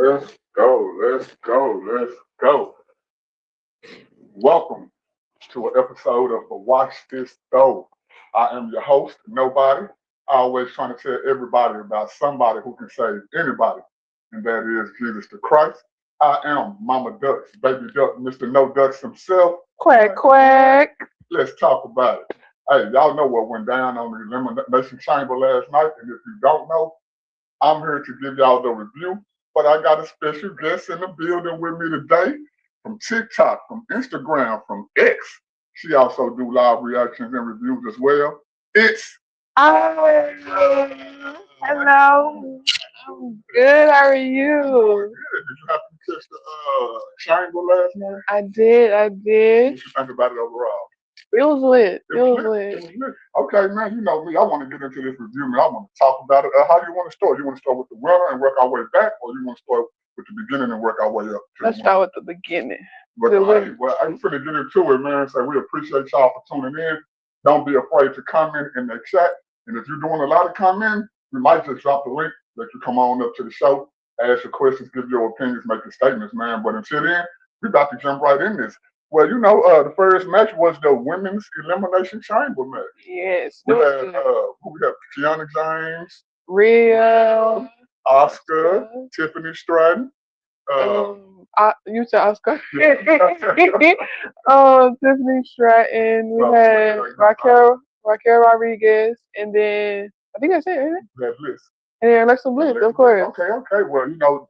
Let's go. Let's go. Let's go. Welcome to an episode of the Watch This Though. I am your host, Nobody. I always trying to tell everybody about somebody who can save anybody, and that is Jesus the Christ. I am Mama Ducks, Baby Duck, Mr. No Ducks himself. Quack, quack. Let's talk about it. Hey, y'all know what went down on the Elimination Chamber last night, and if you don't know, I'm here to give y'all the review, but I got a special guest in the building with me today from TikTok, from Instagram, from X. She also do live reactions and reviews as well. It's Hello. I'm good. How are you? good. Did you happen to catch the chamber last night? I did. What you think about it overall? It was lit. It was lit. It was lit. Okay, man, you know me. I want to get into this review, man. I want to talk about it. How do you want to start? You want to start with the winner and work our way back, or you want to start with the beginning and work our way up? Let's start with the beginning. But I'm going to get into it, man. So we appreciate y'all for tuning in. Don't be afraid to comment in the chat. And if you're doing a lot of commenting, we might just drop the link, let you come on up to the show, ask your questions, give your opinions, make your statements, man. But until then, we about to jump right in this. Well, you know, the first match was the Women's Elimination Chamber match. Yes. We had Kiana James, Real. Oscar, Tiffany Stratton. You said Oscar. Tiffany Stratton. We had Raquel Rodriguez, and then I think that's it, isn't it? That list. And then Alexa Bliss, of course. Okay. Well, you know,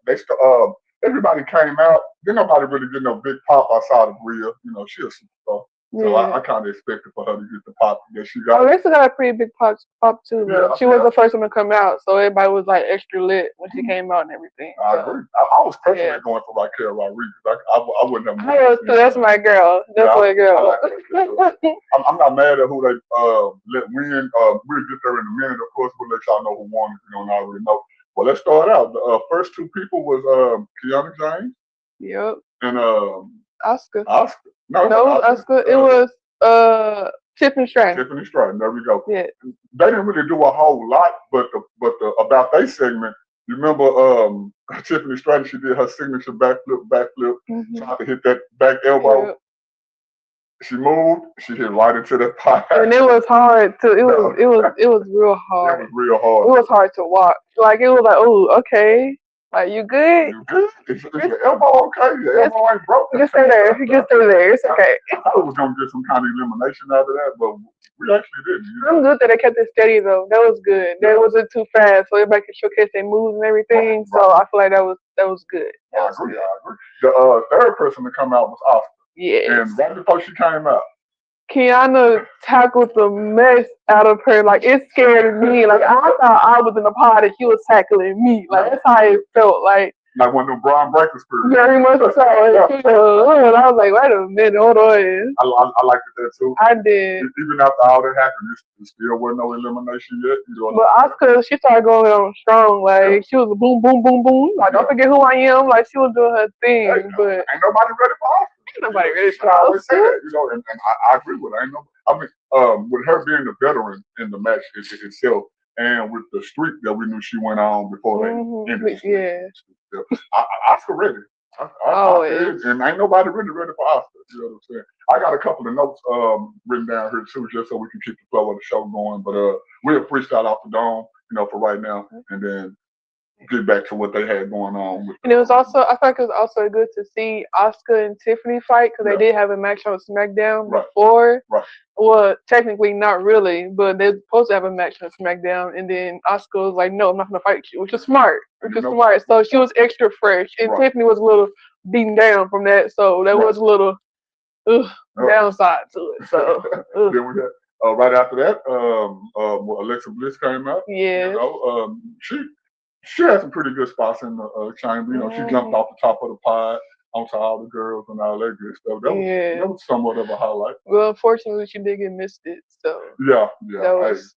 everybody came out. Didn't nobody really get no big pop outside of Rhea. You know, she's a superstar. So I kind of expected for her to get the pop that she got. Alexa got a pretty big pop too, though. Yeah, she was the first one to come out, so everybody was like extra lit when she came out and everything. I agree. I was personally going for Raquel Rodriguez. I wouldn't have. So that's my girl. That's my girl. I'm not mad at who they let win. We'll get there in a minute. Of course, we'll let y'all know who won if you don't already know. Well, let's start out. The first two people was Kiana James. Yep. And Oscar. No, Oscar. It was Tiffany Stratton. Tiffany Stratton. There we go. Yeah. They didn't really do a whole lot, but the about their segment. You remember Tiffany Stratton? She did her signature backflip, trying to hit that back elbow. Yep. She moved. She hit right into the pot. And it was hard to. It was real hard. It was real hard. It was hard to watch. Like it was like, oh, okay. Like you good? You good? Is your elbow okay? Your elbow ain't broken. Just stay there. Just stay there. It's okay. I was gonna get some kind of elimination out of that, but we actually didn't. I'm good that they kept it steady though. That was good. That wasn't too fast, so everybody could showcase their moves and everything. Right. So I feel like that was good. I agree. The third person to come out was Oscar. Yeah. And right before she came out, Kiana tackled the mess out of her. Like, it scared me. Like, I thought I was in the pod and she was tackling me. Like, that's how it felt. Like one of them Brian Breakers spirits. Very much so. And I was like, wait a minute, hold on. I liked it that too. I did. Even after all that happened, there still wasn't no elimination yet. You know, but Oscar, she started going on strong. Like, she was a boom, boom, boom, boom. Like, don't forget who I am. Like, she was doing her thing. Hey, but ain't nobody ready for Oscar. Nobody really I always say that, you know, and I agree with her. With her being the veteran in the match itself, and with the streak that we knew she went on before they ended. Yeah. Oscar ready. And ain't nobody really ready for Oscar. You know what I'm saying? I got a couple of notes written down here too, just so we can keep the flow of the show going. But we'll freestyle off the dome, you know, for right now, and then get back to what they had going on. And it was also, I thought it was also good to see Oscar and Tiffany fight because they did have a match on SmackDown before. Right. Well, technically not really, but they're supposed to have a match on SmackDown. And then Oscar was like, no, I'm not going to fight you, which is smart. So she was extra fresh. And Tiffany was a little beaten down from that. So that was a little downside to it. So then we had, right after that, Alexa Bliss came out. Yeah. You know, she had some pretty good spots in the chamber. You know, she jumped off the top of the pod onto all the girls and all that good stuff. That was somewhat of a highlight. Well, unfortunately, she did get missed it. So yeah. That was.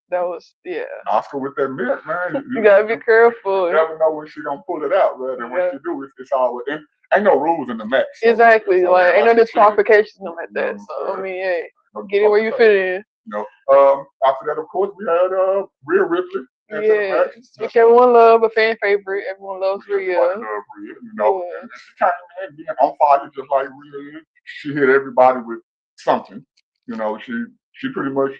Oscar with that mitt, man. You gotta be careful. You never know when she gonna pull it out, man. And when she do, it's always ain't no rules in the match. So, exactly. So, like ain't no disqualifications like that. So I mean, hey, get it where you fit in. You know, after that, of course, we had Rhea Ripley Yeah, which everyone love, a fan favorite. Everyone loves Rhea. Everybody love Rhea, you know. Yeah. And she came in being on fire just like Rhea is. She hit everybody with something. You know, she pretty much.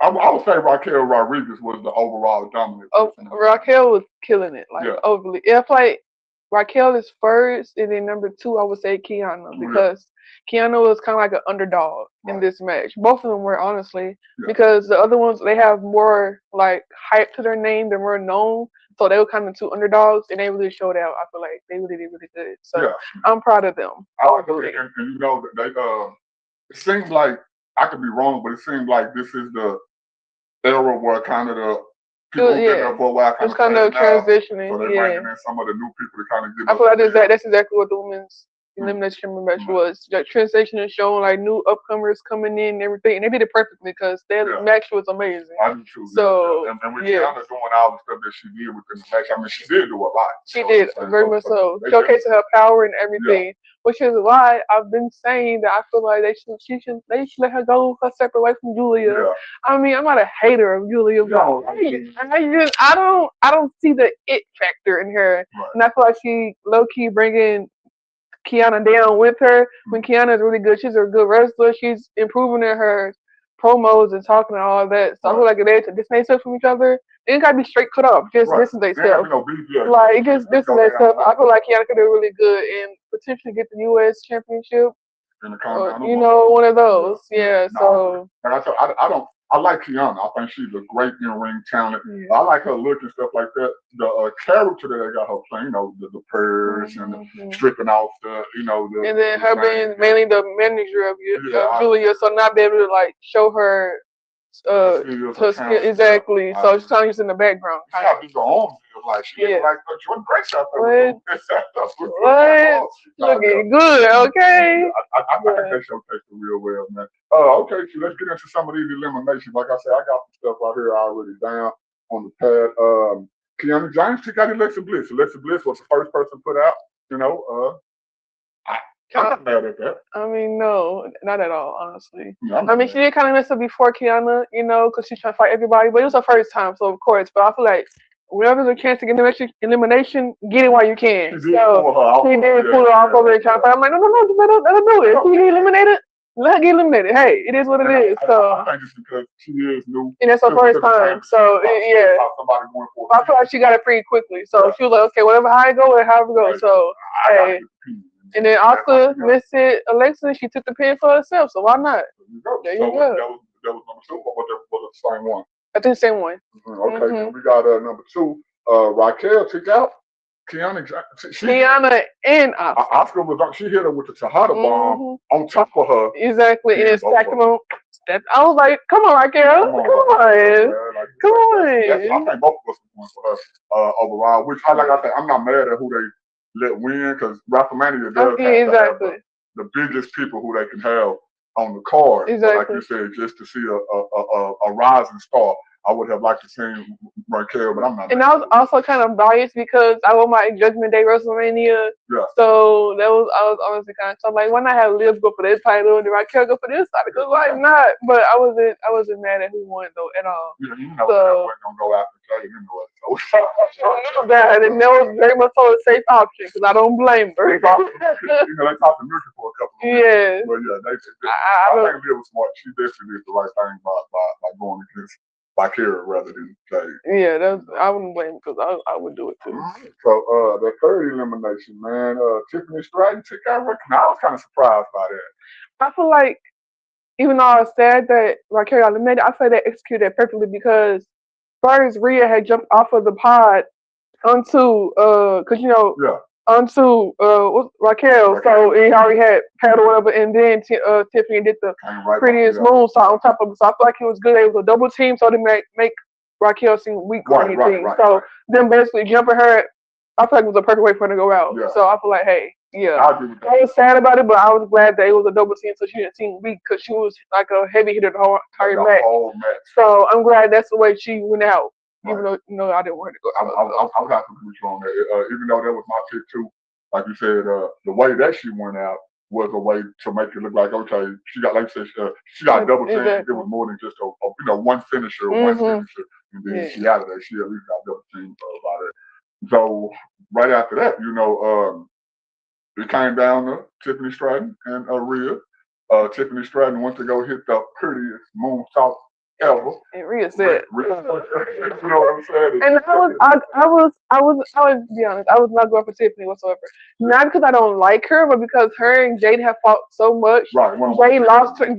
I would say Raquel Rodriguez was the overall dominant. Oh, Raquel was killing it, like overly. If like Raquel is first, and then number 2, I would say Kiana, because Kiana was kind of like an underdog in this match. Both of them were, honestly, because the other ones, they have more like hype to their name, they're more known, so they were kind of 2 underdogs, and they really showed out. I feel like they really did really good. So I'm proud of them. I agree, and you know they it seems like, I could be wrong, but it seems like this is the era where kind of the people who've been there for a while kind of transitioning. So they're bringing in some of the new people to kind of give. I feel like that's exactly what the women's Elimination Chamber match was. Like transition and showing like new upcomers coming in and everything, and they did it perfectly because their match was amazing. I do too. So and with Kiana doing all the stuff that she did within the match, I mean, she did do a lot. She did very much so, showcasing her power and everything. Which is why I've been saying that I feel like they should let her go her separate way from Julia. I mean, I'm not a hater of Julia, but I don't see the it factor in her, and I feel like she low key bringing Kiana down with her when Kiana is really good. She's a good wrestler. She's improving in her promos and talking and all that. So I feel like if they distance themselves from each other, they ain't gotta be straight cut off. Just distance themselves. Like just distance themselves. I feel like Kiana could do really good and potentially get the U.S. championship. You know, one of those. So like I like Kiana. I think she's a great in-ring talent. I like her look and stuff like that. The character that they got her playing, you know, the purse and the stripping off the, you know, and then her being mainly the manager of Julia, so not be able to like show her her skill exactly. So she's kind of just in the background. She got these arms like she like Jordan Grace out there. What? Looking good, okay. I think they showcased it real well, man. Okay, so let's get into some of these eliminations. Like I said, I got some stuff right here already down on the pad. Kiana James, she got Alexa Bliss. Alexa Bliss was the first person put out. You know, I'm not mad at that. I mean, no, not at all, honestly. I mean, she did kind of mess up before Kiana, you know, because she's trying to fight everybody, but it was her first time, so of course. But I feel like whenever there's a chance to get elimination, get it while you can. She did pull her off over there trying to fight. I'm like, no, let her do it. If she get eliminated, let her get eliminated. Hey, it is what it is. So I think it's because she is new. And that's her first time. So, I feel like she got it pretty quickly. So she was like, okay, whatever, how it go, however it goes. So, hey. And then Asuka missed it. Alexa, she took the pin for herself, so why not? There you go. That was number 2, or was the same one? I think the same one. Okay, then we got number 2. Raquel took out Kiana and Asuka. Asuka was she hit her with the Tejada bomb on top of her. Exactly, and it stacked them on. I was like, come on, Raquel. Come on. I think both of us were going for her overall, which, like I said, I'm not mad at who they let win, because WrestleMania does have the biggest people who they can have on the card. Exactly. Like you said, just to see a rising star. I would have liked to see Raquel, but I'm not. And I was also kind of biased because I won my Judgment Day WrestleMania. Yeah. So I was honestly kind of so like, why not have Liv go for this title and Raquel go for this title? Why not? But I wasn't mad at who won though at all. Yeah, you know that wasn't gonna go after Jay anyway. And that was very much so a safe option because I don't blame her. They talked to Nuki for a couple of minutes. But I think Liv was smart. She definitely did the right thing by going against Bakira rather than Jay. Yeah, I wouldn't blame because I would do it too. So the third elimination, man, Tiffany Stratton took out Raquel. I was kind of surprised by that. I feel like even though I was sad that Raquel got eliminated, I feel they executed that perfectly because first Rhea had jumped off of the pod onto onto Raquel, so he already had paddle whatever, and then Tiffany did the prettiest moonsault on top of it. So I feel like it was good. It was a double team, so they make Raquel seem weak or anything. So them basically jumping her, I feel like it was a perfect way for her to go out. So I feel like, hey, I was sad about it, but I was glad that it was a double team, so she didn't seem weak because she was like a heavy hitter the whole entire match. So I'm glad that's the way she went out. Even though I didn't want her to go. I'll have to agree with you on that. Even though that was my pick too, like you said, the way that she went out, was a way to make it look like, okay, she got, like I said, she got double teamed. Exactly. It was more than just one finisher, one signature, and then she out of that. She at least got double teamed about it. So right after that, it came down to Tiffany Stratton and Rhea. Tiffany Stratton went to go hit the prettiest moonsault ever. And Rhea said, you know what I'm saying? And I was be honest, I was not going for Tiffany whatsoever. Not because I don't like her, but because her and Jade have fought so much. Right.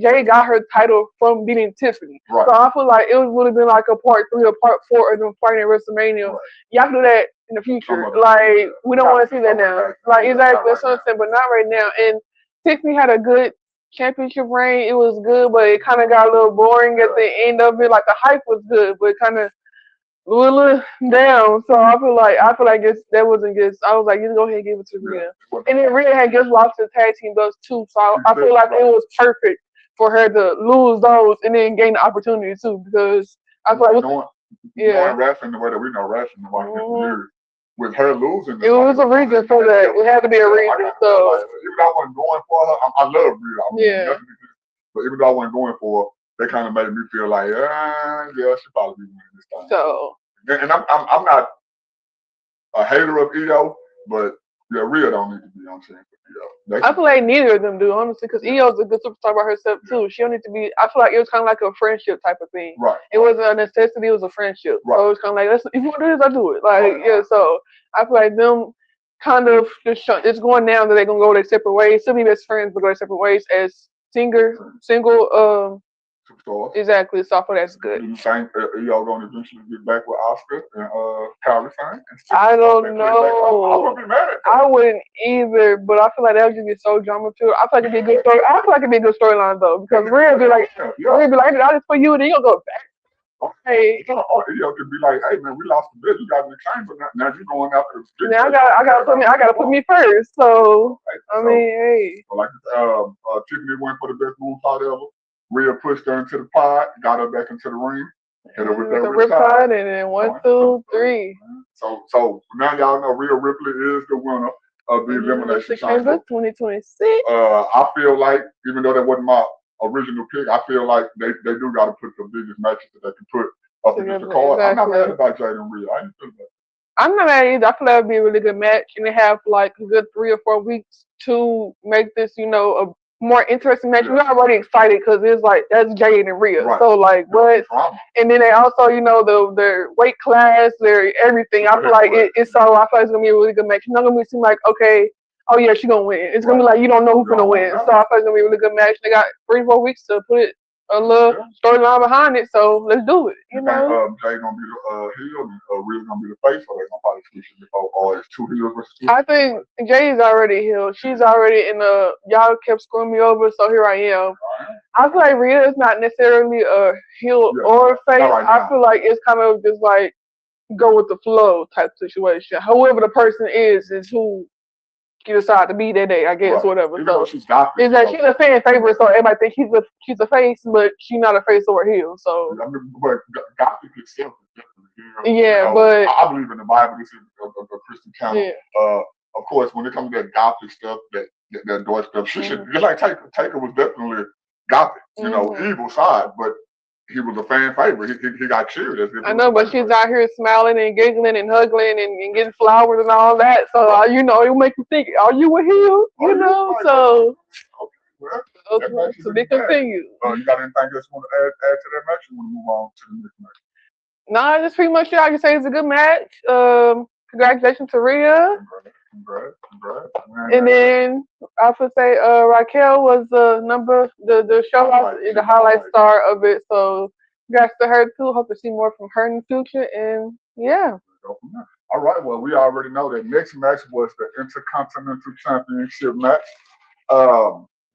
Jade got her title from beating Tiffany. Right. So I feel like it would have been like a part 3 or part 4 of them fighting at WrestleMania. Right. Y'all can do that in the future. Like, we don't want to see that now. Like, exactly, that's what I'm saying, but not right now. And Tiffany had a good championship reign. It was good, but it kind of got a little boring at the end of it. Like, the hype was good, but it kind of a little down. So I feel like that wasn't just. I was like, you go ahead and give it to Rhea. And then Rhea had just lost the tag team belts too. So I feel like it was perfect for her to lose those and then gain the opportunity too, because I feel like knowing wrestling the way that we know wrestling, years, with her losing, it was a reason for that. It had to be a reason. So even though I wasn't going for her, I love Rhea. But even though I wasn't going for her, they kind of made me feel like, yeah, she probably be winning this time. So, and I'm not a hater of Io, but Rhea don't need to be on champion for Io. I feel like neither of them do, honestly, because Io's a good superstar by herself too. She don't need to be. I feel like it was kind of like a friendship type of thing. Right. It wasn't a necessity; it was a friendship. Right. So it was kind of like, if you want to do this, I do it. Like, So I feel like them kind of it's going down that they're gonna go their separate ways. Still be best friends, but go their separate ways as single. Superstars. Exactly. So I feel that's good. Do you think Io gonna eventually get back with Oscar and Kyrie Fane? I don't know. I wouldn't be mad at that. I wouldn't either, but I feel like that would just be so drama too. I feel like it'd be a good story. I feel like it'd be a good storyline though, because Rhea be like, I did this for you, and then you'll go back. Hey, Io could be like, hey man, we lost the bid. You got in the chamber. Now you're going after the. Now I gotta put me first. So I mean, hey. So like Tiffany went for the best moonsault ever. Rhea pushed her into the pod, got her back into the ring, hit her with that riptide, and then 1, 2, 3. So now y'all know Rhea Ripley is the winner of the Elimination Chamber 2026. I feel like, even though that wasn't my original pick, I feel like they do got to put the biggest matches that they can put up against the card. I'm not mad about Jade and Rhea. I didn't feel that. I'm not mad either. I feel like it'd be a really good match, and they have like a good 3 or 4 weeks to make this, a more interesting match. We're already excited because it's like that's Jade and Rhea. Right. So like what? And then they also, their weight class, their everything. I feel like I feel like it's gonna be a really good match. It's not gonna seem like, okay, oh yeah, she's gonna win. It's gonna be like you don't know who's gonna win. So I feel like it's gonna be a really good match. They got 3 or 4 weeks to put a little storyline behind it. So let's do it. You know. Jade gonna be the heel and Rhea's gonna be the face, or they gonna probably switch it or it's 2 heels versus 2. I think Jay's already healed. She's already in y'all kept screwing me over, so here I am. I feel like Rhea is not necessarily a heel or a face. I feel like it's kind of just like go with the flow type situation. However the person is who you decide to be that day, I guess, whatever. Even though she's got she's a fan favorite, so everybody thinks she's a face, but she's not a face or a heel. So, but Gothic itself is different. But I believe in the Bible. This is a Christian channel. Of course, when it comes to that Gothic stuff, that dark stuff, she should just like Taker. Taker was definitely Gothic, evil side, but he was a fan favorite. He got cheered. I know, but she's out here smiling and giggling and hugging and getting flowers and all that. So, it make you think, are you a heel? So. Okay, to be continued. You got anything else you want to add to that match? Or you want to move on to the next match? No, that's pretty much it. I can say it's a good match. Congratulations to Rhea. Congrats. And then I would say Raquel was the show the highlight star of it. So congrats to her too. Hope to see more from her in the future. And yeah. All right. Well, we already know that next match was the Intercontinental Championship match.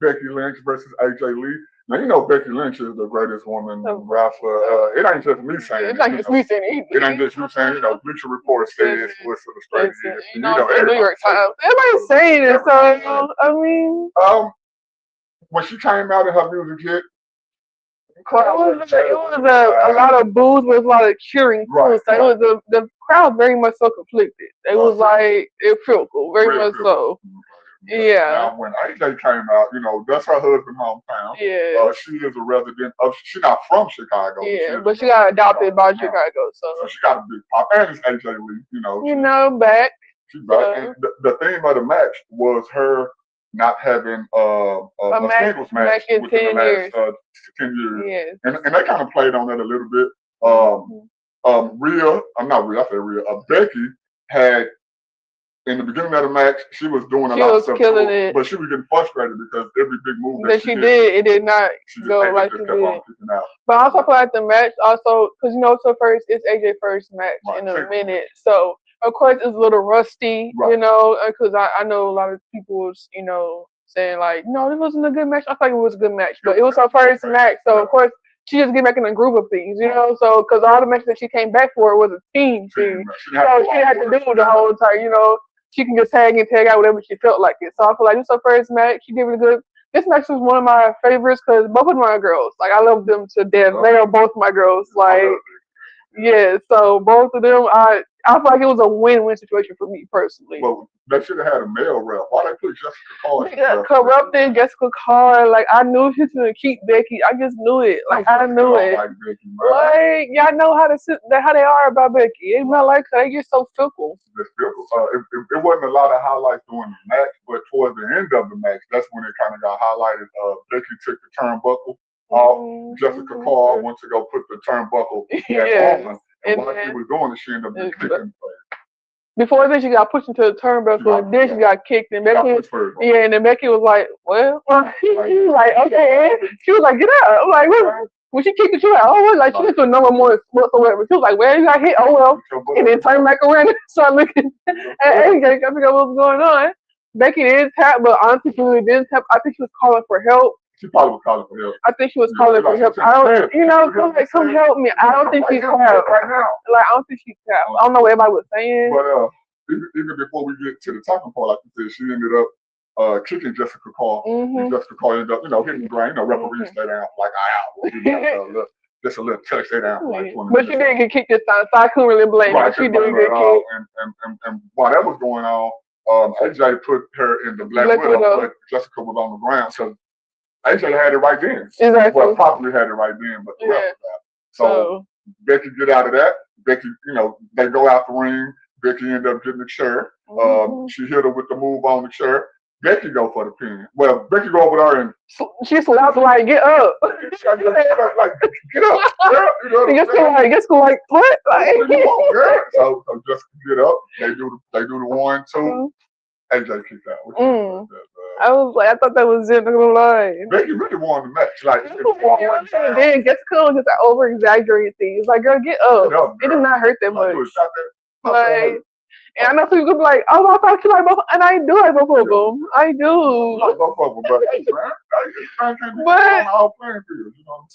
Becky Lynch versus AJ Lee. Now, Becky Lynch is the greatest woman wrestler. It ain't just me saying it. It's not just me saying it. It ain't just you saying, Bleacher Report says what's the straight is. New York Times. Everybody's saying it, so, I mean. When she came out and her music hit, it was a lot of boos with a lot of cheering, too. Right, so it was the crowd very much so conflicted. It was like, it felt cool, very much so. Yeah. Now, when AJ came out, that's her husband's hometown. Yeah. She is a resident of. She's not from Chicago. Yeah, but she got adopted by Chicago, so she got a big pop. And it's AJ Lee. Back. She's back. And the theme of the match was her not having a singles match within the last 10 years. Yes. And they kind of played on that a little bit. Becky had, in the beginning of the match, she was doing a lot of stuff, killing it, but she was getting frustrated because every big move that she did, it did not go like she did. But I also feel like the match also, because so first it's AJ's first match in a minute, so of course it's a little rusty, because I know a lot of people, saying like, no, this wasn't a good match. I thought it was a good match, but it was her first match, so of course she just get back in a group of things, so because all the matches that she came back for was a team thing, so she had to do the whole time, she can just tag out whatever she felt like it. So I feel like this is her first match. She did really good. This match was one of my favorites because both of them are girls. Like, I love them to death. They are both my girls. Like, yeah, so both of them, I feel like it was a win-win situation for me personally. Well, they should have had a male rep. Why they put Jessica Carr? Corrupted Jessica Carr. Like, I knew she was going to keep Becky. I just knew it. Like, I knew it. Like, y'all know how they are about Becky. It's not like they get so fickle. It wasn't a lot of highlights during the match, but towards the end of the match, that's when it kind of got highlighted. Becky took the turnbuckle off. Jessica Carr went to go put the turnbuckle back on. And while she was doing it, she ended up getting kicked in the face. Before then, she got pushed into the turnbuckle, and then she got kicked. And Becky, and then Becky was like, "Well," she was like, "Okay." She was like, "Get up!" I'm like, "What?" When she kicked it, she was like, "Oh, well," like she didn't do no more whatsoever. She was like, "Well, you got hit. Oh well," and then turned back around and started looking at AJ. I figure what was going on. Becky did tap, but honestly, she really didn't tap. I think she was calling for help. She probably was calling for help. I think she was calling for help. I don't, come help me. I don't think she's tapped right now. Like, I don't think she's tapped. I don't know what everybody was saying. But even before we get to the talking part, like you said, she ended up kicking Jessica Carr. And Jessica Carr ended up, hitting the ground. Referees stay down like just a little touch, stay down. Like 20 but she didn't get kicked this time, so I couldn't really blame her. She didn't get kicked. And while that was going on, AJ put her in the Black Widow, but Jessica was on the ground. So AJ had it right then. Exactly. Well, probably had it right then, but the ref was out. So Becky get out of that. Becky, they go out the ring. Becky ended up getting the chair. She hit her with the move on the chair. Becky go for the pin. Well, Becky go over there and she slapped like, "Get up!" Like, get up, girl. Just like what? Like, girl. So just get up. They do the 1, 2. AJ kicked out. I thought that was it. I'm gonna lie. Becky really won the match. Like, then Jessica was just over exaggerated things. Like, girl, get up. It did not hurt that much. Like, and I know people could be like, "Oh, I thought you like both," and I do like both of them. I do. Like both of them, but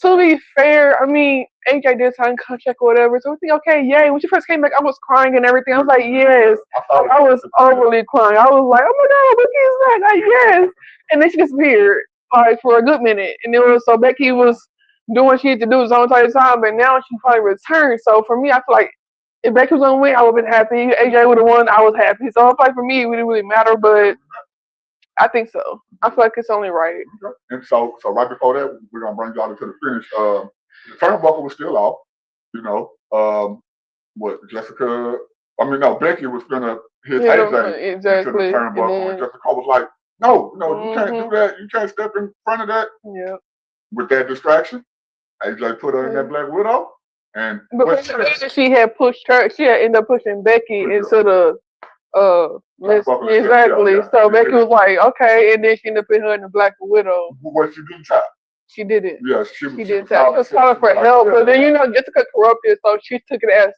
to be fair, I mean, AJ did sign a contract or whatever, so I think, okay, yay. When she first came back, I was crying and everything. I was like, yes. I was overly crying. I was like, oh my God, Becky is back. Like, yes. And then she disappeared, like, for a good minute. And so Becky was doing what she had to do the whole entire time, but now she probably returned. So for me, I feel like if Becky was gonna win, I would have been happy. AJ would have won, I was happy. So I feel like for me, it didn't really matter, but I think so. I feel like it's only right. Okay. And so right before that, we're gonna bring y'all to the finish. The turnbuckle was still off. Becky was gonna hit AJ into the turnbuckle, and Jessica was like, "No, you can't do that. You can't step in front of that." Yeah. With that distraction, AJ put her in that Black Widow. But she had pushed her. She had ended up pushing Becky into the exactly. So Becky was like, okay, and then she ended up putting her in the Black Widow. But she didn't tap. She did it. Yes, she did tap. She was calling for help, but then Jessica corrupted, so she took it as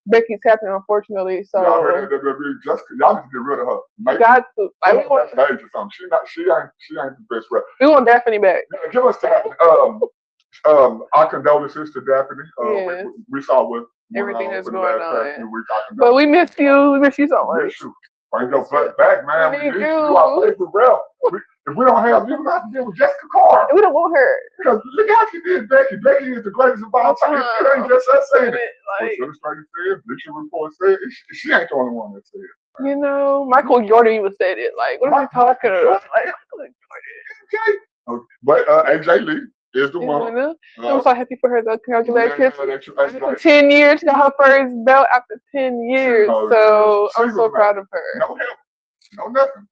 Becky tapping, unfortunately. So y'all heard that WWE Jessica, y'all need to get rid of her. Got to. Like, we want stage or something. She ain't the best rep. We want Daphne back. Yeah, give us Daphne. Our condolences to Daphne. We saw what everything that's going on. But we miss you. We miss you so much. Bring your butt back, man. We need you. Our favorite rep. If we don't have you, we have to deal with Jessica Carr. We don't want her. Because look how she did Becky. Becky is the greatest of all time. It ain't just us saying it. Illustrated said, Bleacher Report said, she ain't the only one that said it. You know, Michael Jordan even said it. Like, what are you talking about? Like, Okay. Okay. But AJ Lee is the one. I'm so happy for her though. Congratulations. Yeah, After 10 years, she got her first belt after 10 years. So I'm so proud of her. No help. No nothing.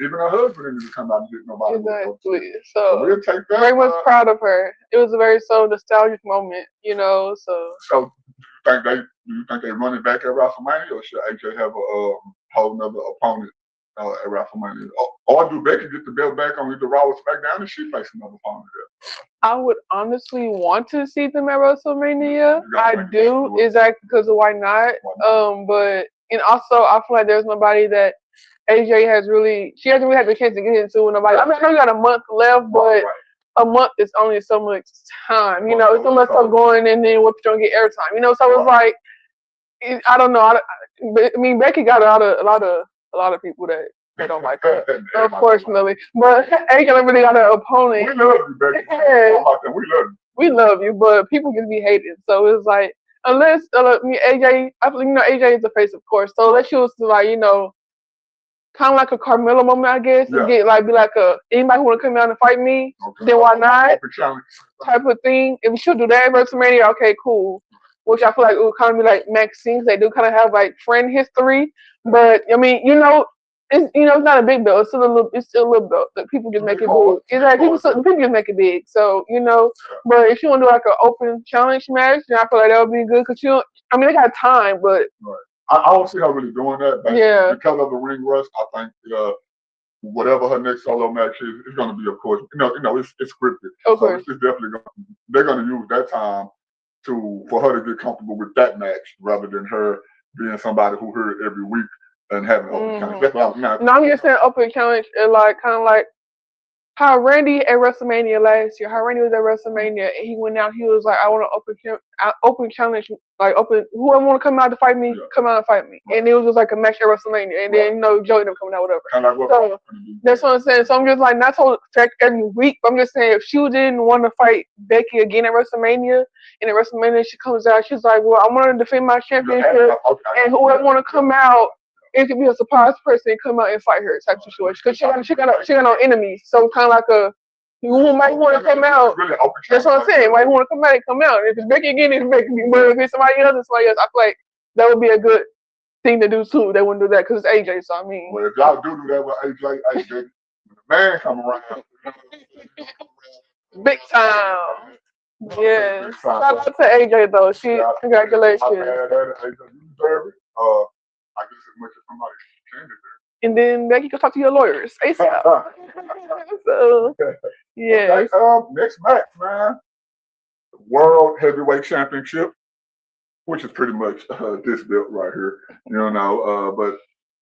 Even her husband didn't even come out and get nobody. Exactly. So we'll take that. Very much proud of her. It was a very so nostalgic moment, you know. So do you think they run it back at WrestleMania, or should AJ have a whole nother opponent at WrestleMania, or do Becky get the belt back on either Raw or SmackDown and she face another opponent there? I would honestly want to see them at WrestleMania. I do, exactly, because of why not? But and also I feel like there's nobody that AJ has really. She hasn't really had the chance to get into with nobody. I mean, I know you got a month left, but a month is only so much time. You know, it's so much stuff going, and then what you don't get airtime. You know, so it's like I don't know. I mean, Becky got a lot of people that they don't like her, unfortunately. But AJ really got an opponent. We love you, Becky. We love you, but people can be hated. So it's like unless AJ, AJ is the face, of course. So unless she was like, kind of like a Carmella moment, I guess, and be like anybody who want to come out and fight me, then why not? Type of thing. If she'll do that at WrestleMania, okay, cool. Which I feel like it would kind of be like Maxine. They do kind of have like friend history, but I mean, it's not a big belt. It's still a little belt. That people just make it big. It's like people just make it big. So but if you want to do like an open challenge match, then I feel like that would be good because they got time, but. I don't see her really doing that. But because of the ring rust, I think whatever her next solo match is, it's going to be, of course, it's scripted. Of course. It's definitely they're going to use that time for her to get comfortable with that match rather than her being somebody who heard every week and having an open challenge. That's what I'm just saying open challenge and kind of like how Randy at WrestleMania last year. How Randy was at WrestleMania and he went out. He was like, I want to open challenge, like whoever want to come out to fight me, come out and fight me. Right. And it was just like a match at WrestleMania. And then Joey ended up coming out, whatever. Kind of like so that's what I'm saying. So I'm just like not to affect every week. But I'm just saying if she didn't want to fight Becky again at WrestleMania, and at WrestleMania she comes out, she's like, well, I want to defend my championship, and whoever want to come out. It could be a surprise person come out and fight her type of situation because she got no enemies. So kind of like who might want to come out. That's what I'm saying. Might want to come out and come out. If it's Becky again, it's Becky. But if it's somebody else, I feel like that would be a good thing to do too. They wouldn't do that because it's AJ. So I mean, well, if y'all do that with AJ, the man come around. Big time. Yes. Shout out to AJ though. Congratulations. I guess as much as somebody can do that. And then Becky can talk to your lawyers ASAP. So, yeah. Okay, next match, man. World Heavyweight Championship, which is pretty much this belt right here, but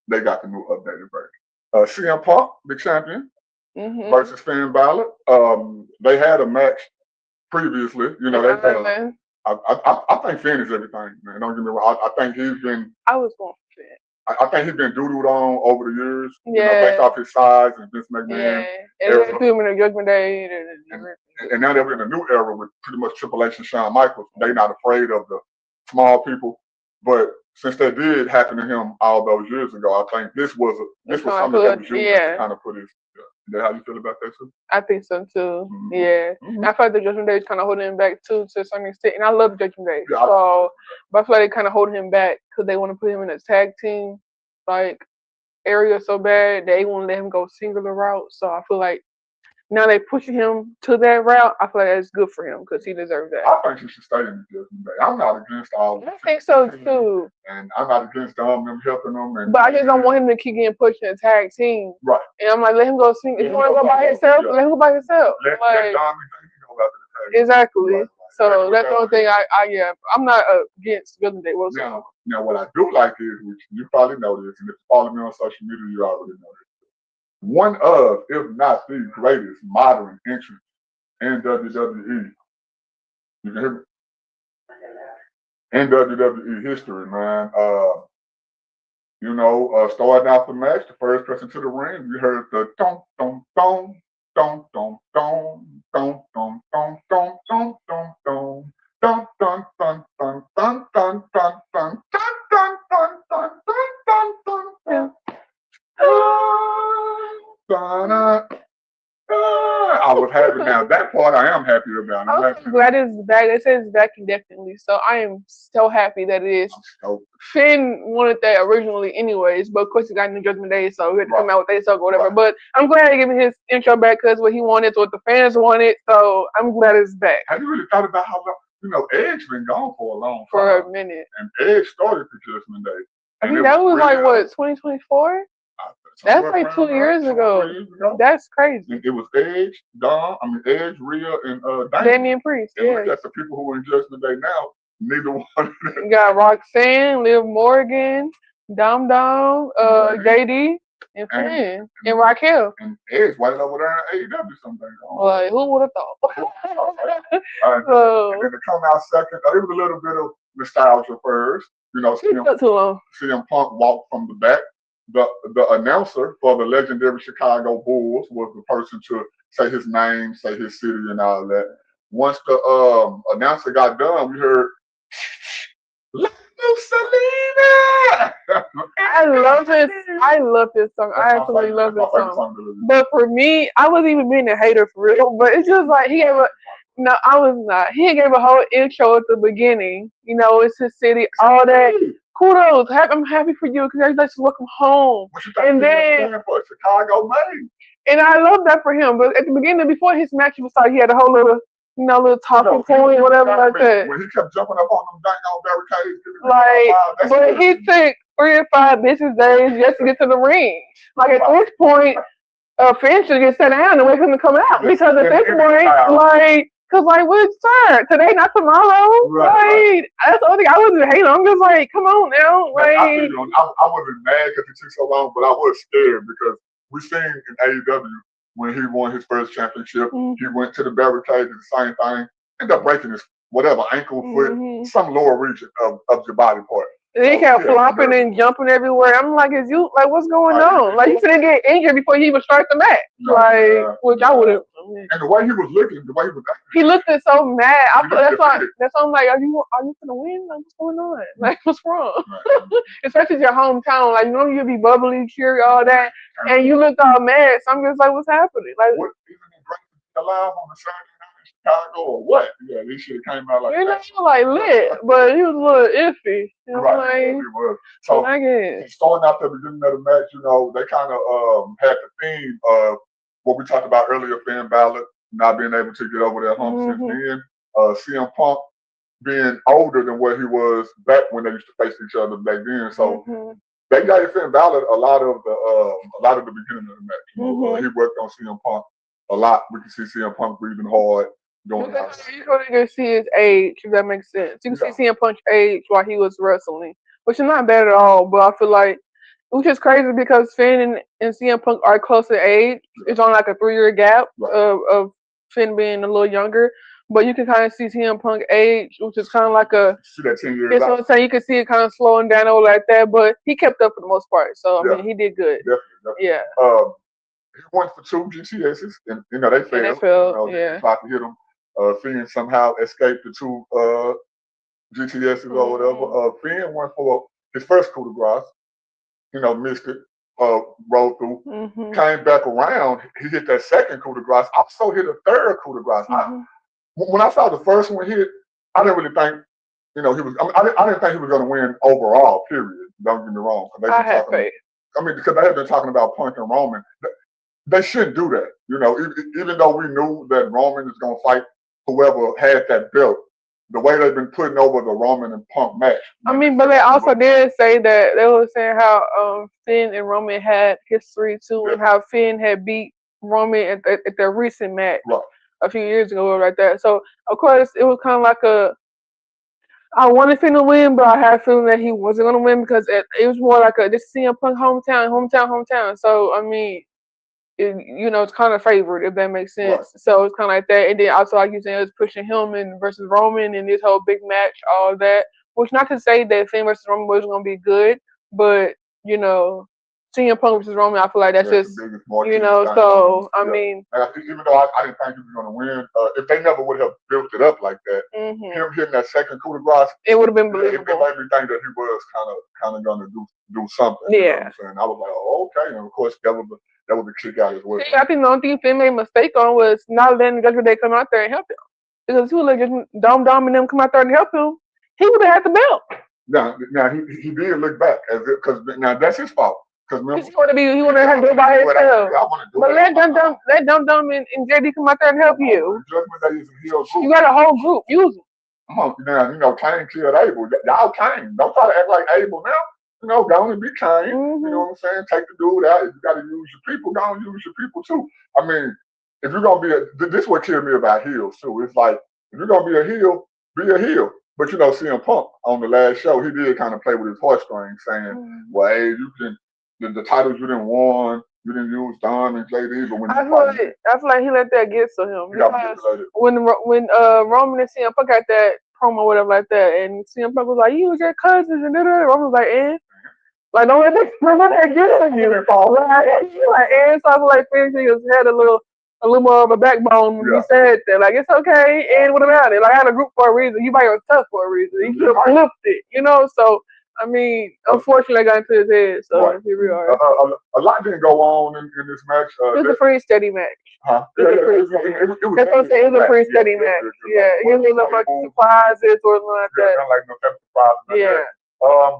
they got the new updated version. CM Punk, the champion, versus Finn Balor. They had a match previously, I think Finn is everything, man. Don't get me wrong. I think he's been. I was going for Finn. I think he's been doodled on over the years. Based off his size and Vince McMahon. And they threw him in the Judgment Day. And now they're in a new era with pretty much Triple H and Shawn Michaels. They're not afraid of the small people. But since that did happen to him all those years ago, I think this was something that was used to kind of put his. Is that how you feel about that too? I think so too. Yeah. I feel like the Judgment Day is kind of holding him back too to some extent, and I love the Judgment Day. But I feel like they kind of hold him back because they want to put him in a tag team area so bad they won't let him go singular route. So I feel like now they pushing him to that route. I feel like that's good for him because he deserves that. I think he should stay in the Judgment Day. I'm not against all. I think so too. And I'm not against them helping them. But I just don't want him to keep getting pushed in a tag team. Right. And I'm like, let him go sing. If you want to go by himself, let him go by himself. Let Dom go out to the tag. Exactly. Right. So that's the only thing I'm not against Judgment Day. Now, what I do like is, which you probably know this, and if you follow me on social media, you already know this. One of, if not the greatest modern entrance in WWE. You can hear me? In WWE history, man. Starting out the match, the first person to the ring, you heard the dum dum dum dum dum dum dum dum dum dum dum dum dum. Dun dun dun dun dun dun dun dun dun dun dun dun dun dun. I was happy. Now that part I am happy about. I'm glad it's back. It says back indefinitely, so I am so happy that it is. Finn wanted that originally, anyways, but of course he got New Judgment Day, so he had to come out with that stuff or whatever. Right. But I'm glad he gave me his intro back because what he wanted, what the fans wanted. So I'm glad it's back. Have you really thought about how long? Edge been gone for a long time. For a minute. And Edge started the Judgment Day. I think that was like what 2024. That's like 2 years ago. That's crazy. It was Edge, Edge, Rhea, and Damian Priest. And look at the people who are in Judgment Day now. Neither one of them. You got Roxanne, Liv Morgan, Dom, JD, and Finn, and Raquel. And Edge right over there in AEW something. Like, who would have thought? And then to come out second, it was a little bit of nostalgia first. CM Punk walked from the back. The announcer for the legendary Chicago Bulls was the person to say his name, say his city, and all that. Once the announcer got done, we heard, "Let loose, Selena!" I love this song. I absolutely love this song. But for me, I wasn't even being a hater for real. But it's just like he gave I was not. He gave a whole intro at the beginning. It's his city, all that. Kudos. I'm happy for you. Congratulations. Welcome home. And then for Chicago, man. And I love that for him. But at the beginning, before his match was started, he had a whole little talking point, whatever like that. When he kept jumping up on them dang barricades. But he took 3 or 5 business days just to get to the ring. Like at this point, Finn should get sat down and wait for him to come out. Because at this point, Cause what's sir? Today, not tomorrow. Right. That's the only thing I wasn't hating. I'm just like, come on now. I wasn't mad because it took so long, but I was scared because we seen in AEW when he won his first championship, he went to the barricade, did the same thing, ended up breaking his ankle, foot, some lower region of your body part. He kept flopping and jumping everywhere. I'm like, what's going on? Like, you couldn't get injured before he even start the match. Which I would have. And the way he was looking, the way he was acting. He looked so mad. That's why I'm like, are you gonna win? Like, what's going on? Like, what's wrong? Right. Especially your hometown. Like, you'll be bubbly, cheery, all that. And you look all mad. So I'm just like, what's happening? Like, what, even alive on the Saturday night in Chicago or what? Yeah, this shit came out like that. Like lit, but he was a little iffy. Right, he was. So starting out the beginning of the match, they kind of had the theme of what we talked about earlier, Finn Balor not being able to get over that hump since then. CM Punk being older than what he was back when they used to face each other back then. So they gave Finn Balor a lot of the beginning of the match. He worked on CM Punk a lot. We can see CM Punk breathing hard. You can see his age, if that makes sense. You can see CM Punk's age while he was wrestling, which is not bad at all. But I feel like, which is crazy because Finn and CM Punk are close in age. It's on like a 3-year gap of Finn being a little younger. But you can kind of see CM Punk age, which is kind of like see that 10 years. That's what I'm saying. You can see it kind of slowing down over like that, but he kept up for the most part. So I mean, he did good. Definitely. Yeah. He went for 2 GTSs, and they failed. They tried to hit him. Finn somehow escaped the 2 GTSs or whatever. Finn went for his first coup de grace. Missed it. Rolled through. Came back around. He hit that second coup de grace. Also hit a third coup de grace. When I saw the first one hit, I didn't really think, he was. I didn't think he was going to win overall. Period. Don't get me wrong. I had faith. Because they have been talking about Punk and Roman. They shouldn't do that. Even though we knew that Roman is going to fight whoever had that belt, the way they've been putting over the Roman and Punk match. But they also did say that they were saying how Finn and Roman had history too, and how Finn had beat Roman at their recent match a few years ago, like that. So of course it was kind of like I wanted Finn to win, but I had a feeling that he wasn't going to win because it was more like this CM Punk hometown. So I mean, it's kind of favored, if that makes sense. Right. So it's kind of like that. And then also, like you said, it was pushing Hillman versus Roman in this whole big match, all that. Which not to say that Finn versus Roman was going to be good, but, CM Punk versus Roman, I feel like that's just, so, I mean. Even though I didn't think he was going to win, if they never would have built it up like that, him hitting that second coup de grace, it would have been believable. It made me think that he was kind of going to do something. Yeah. You know what I'm saying? I was like, oh, okay. And of course, that that was a kick out as well. I think the only thing Finn made a mistake on was not letting Judgment Day come out there and help him. Because if he would let Dom and them come out there and help him, he would have had the belt. Now he did look back because now that's his fault. Because he want to have to do it by himself. But let Dum and JD come out there and help you. Judgment Day is a heel group. You got a whole group. Use them. Come on, now, you know, Kane killed Abel. Y'all Kane. Don't try to act like Abel now. You know, go on and be Kane. You know what I'm saying? Take the dude out. If you got to use your people, go and use your people too. I mean, if you're going to be this is what killed me about heels too. It's like, if you're going to be a heel, be a heel. But, you know, CM Punk on the last show, he did kind of play with his heartstrings saying, well, hey, you can, the titles you didn't won, you didn't use Don and JD, but when I feel like he let that get to him. Because when Roman and CM Punk got that promo or whatever like that, and CM Punk was like, you was your cousins, and Roman was like, like, don't let that get on you. And so I feel like Finn just had a little more of a backbone when he said that. Like, it's okay, and what about it? Like, I had a group for a reason. You might have tough for a reason. You should have flipped it, you know? So, I mean, unfortunately, I got into his head, so here we are. A lot didn't go on in this match. It was a pretty steady match. Huh? It was a pretty steady match. Yeah, it didn't look like surprises or something like that. Not like no type of surprises. Yeah.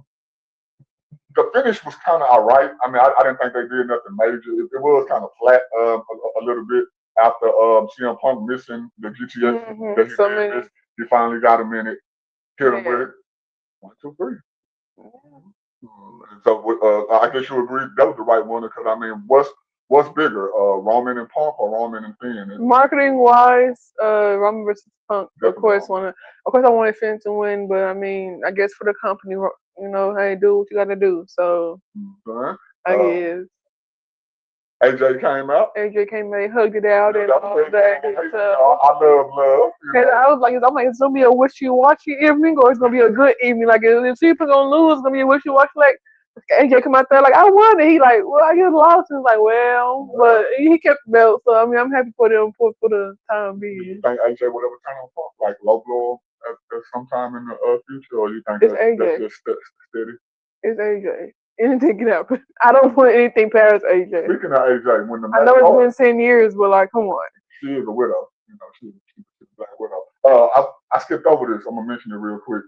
The finish was kind of all right. I mean, I didn't think they did nothing major. It was kind of flat a little bit after CM Punk missing the GTS that he did miss. He finally got him in it, hit him with it. 1, 2, 3. So I guess you agree that was the right one because I mean, what's bigger, Roman and Punk or Roman and Finn? Marketing wise, Roman versus Punk. Of course, I wanted Finn to win, but I mean, I guess for the company, you know, hey, do what you got to do. So I guess. AJ came out. Hugged it out, and all that. I love. And I was like, it's gonna be a wishy-washy evening, or it's gonna be a good evening. Like, if people gonna lose, it's gonna be a wishy-washy. Like, AJ come out there like, I won, and he like, well, I just lost. And it's like, well, but he kept the belt, so I mean, I'm happy for them for the time being. Do you think AJ would ever turn on Punk, like low blow at sometime in the future, or you think that's just steady? It's AJ. Anything can happen. I don't put anything past AJ. Speaking of AJ, when the match I know it's been 10 years, but like, come on. She is a widow. You know, she's a black widow. I skipped over this. I'm gonna mention it real quick.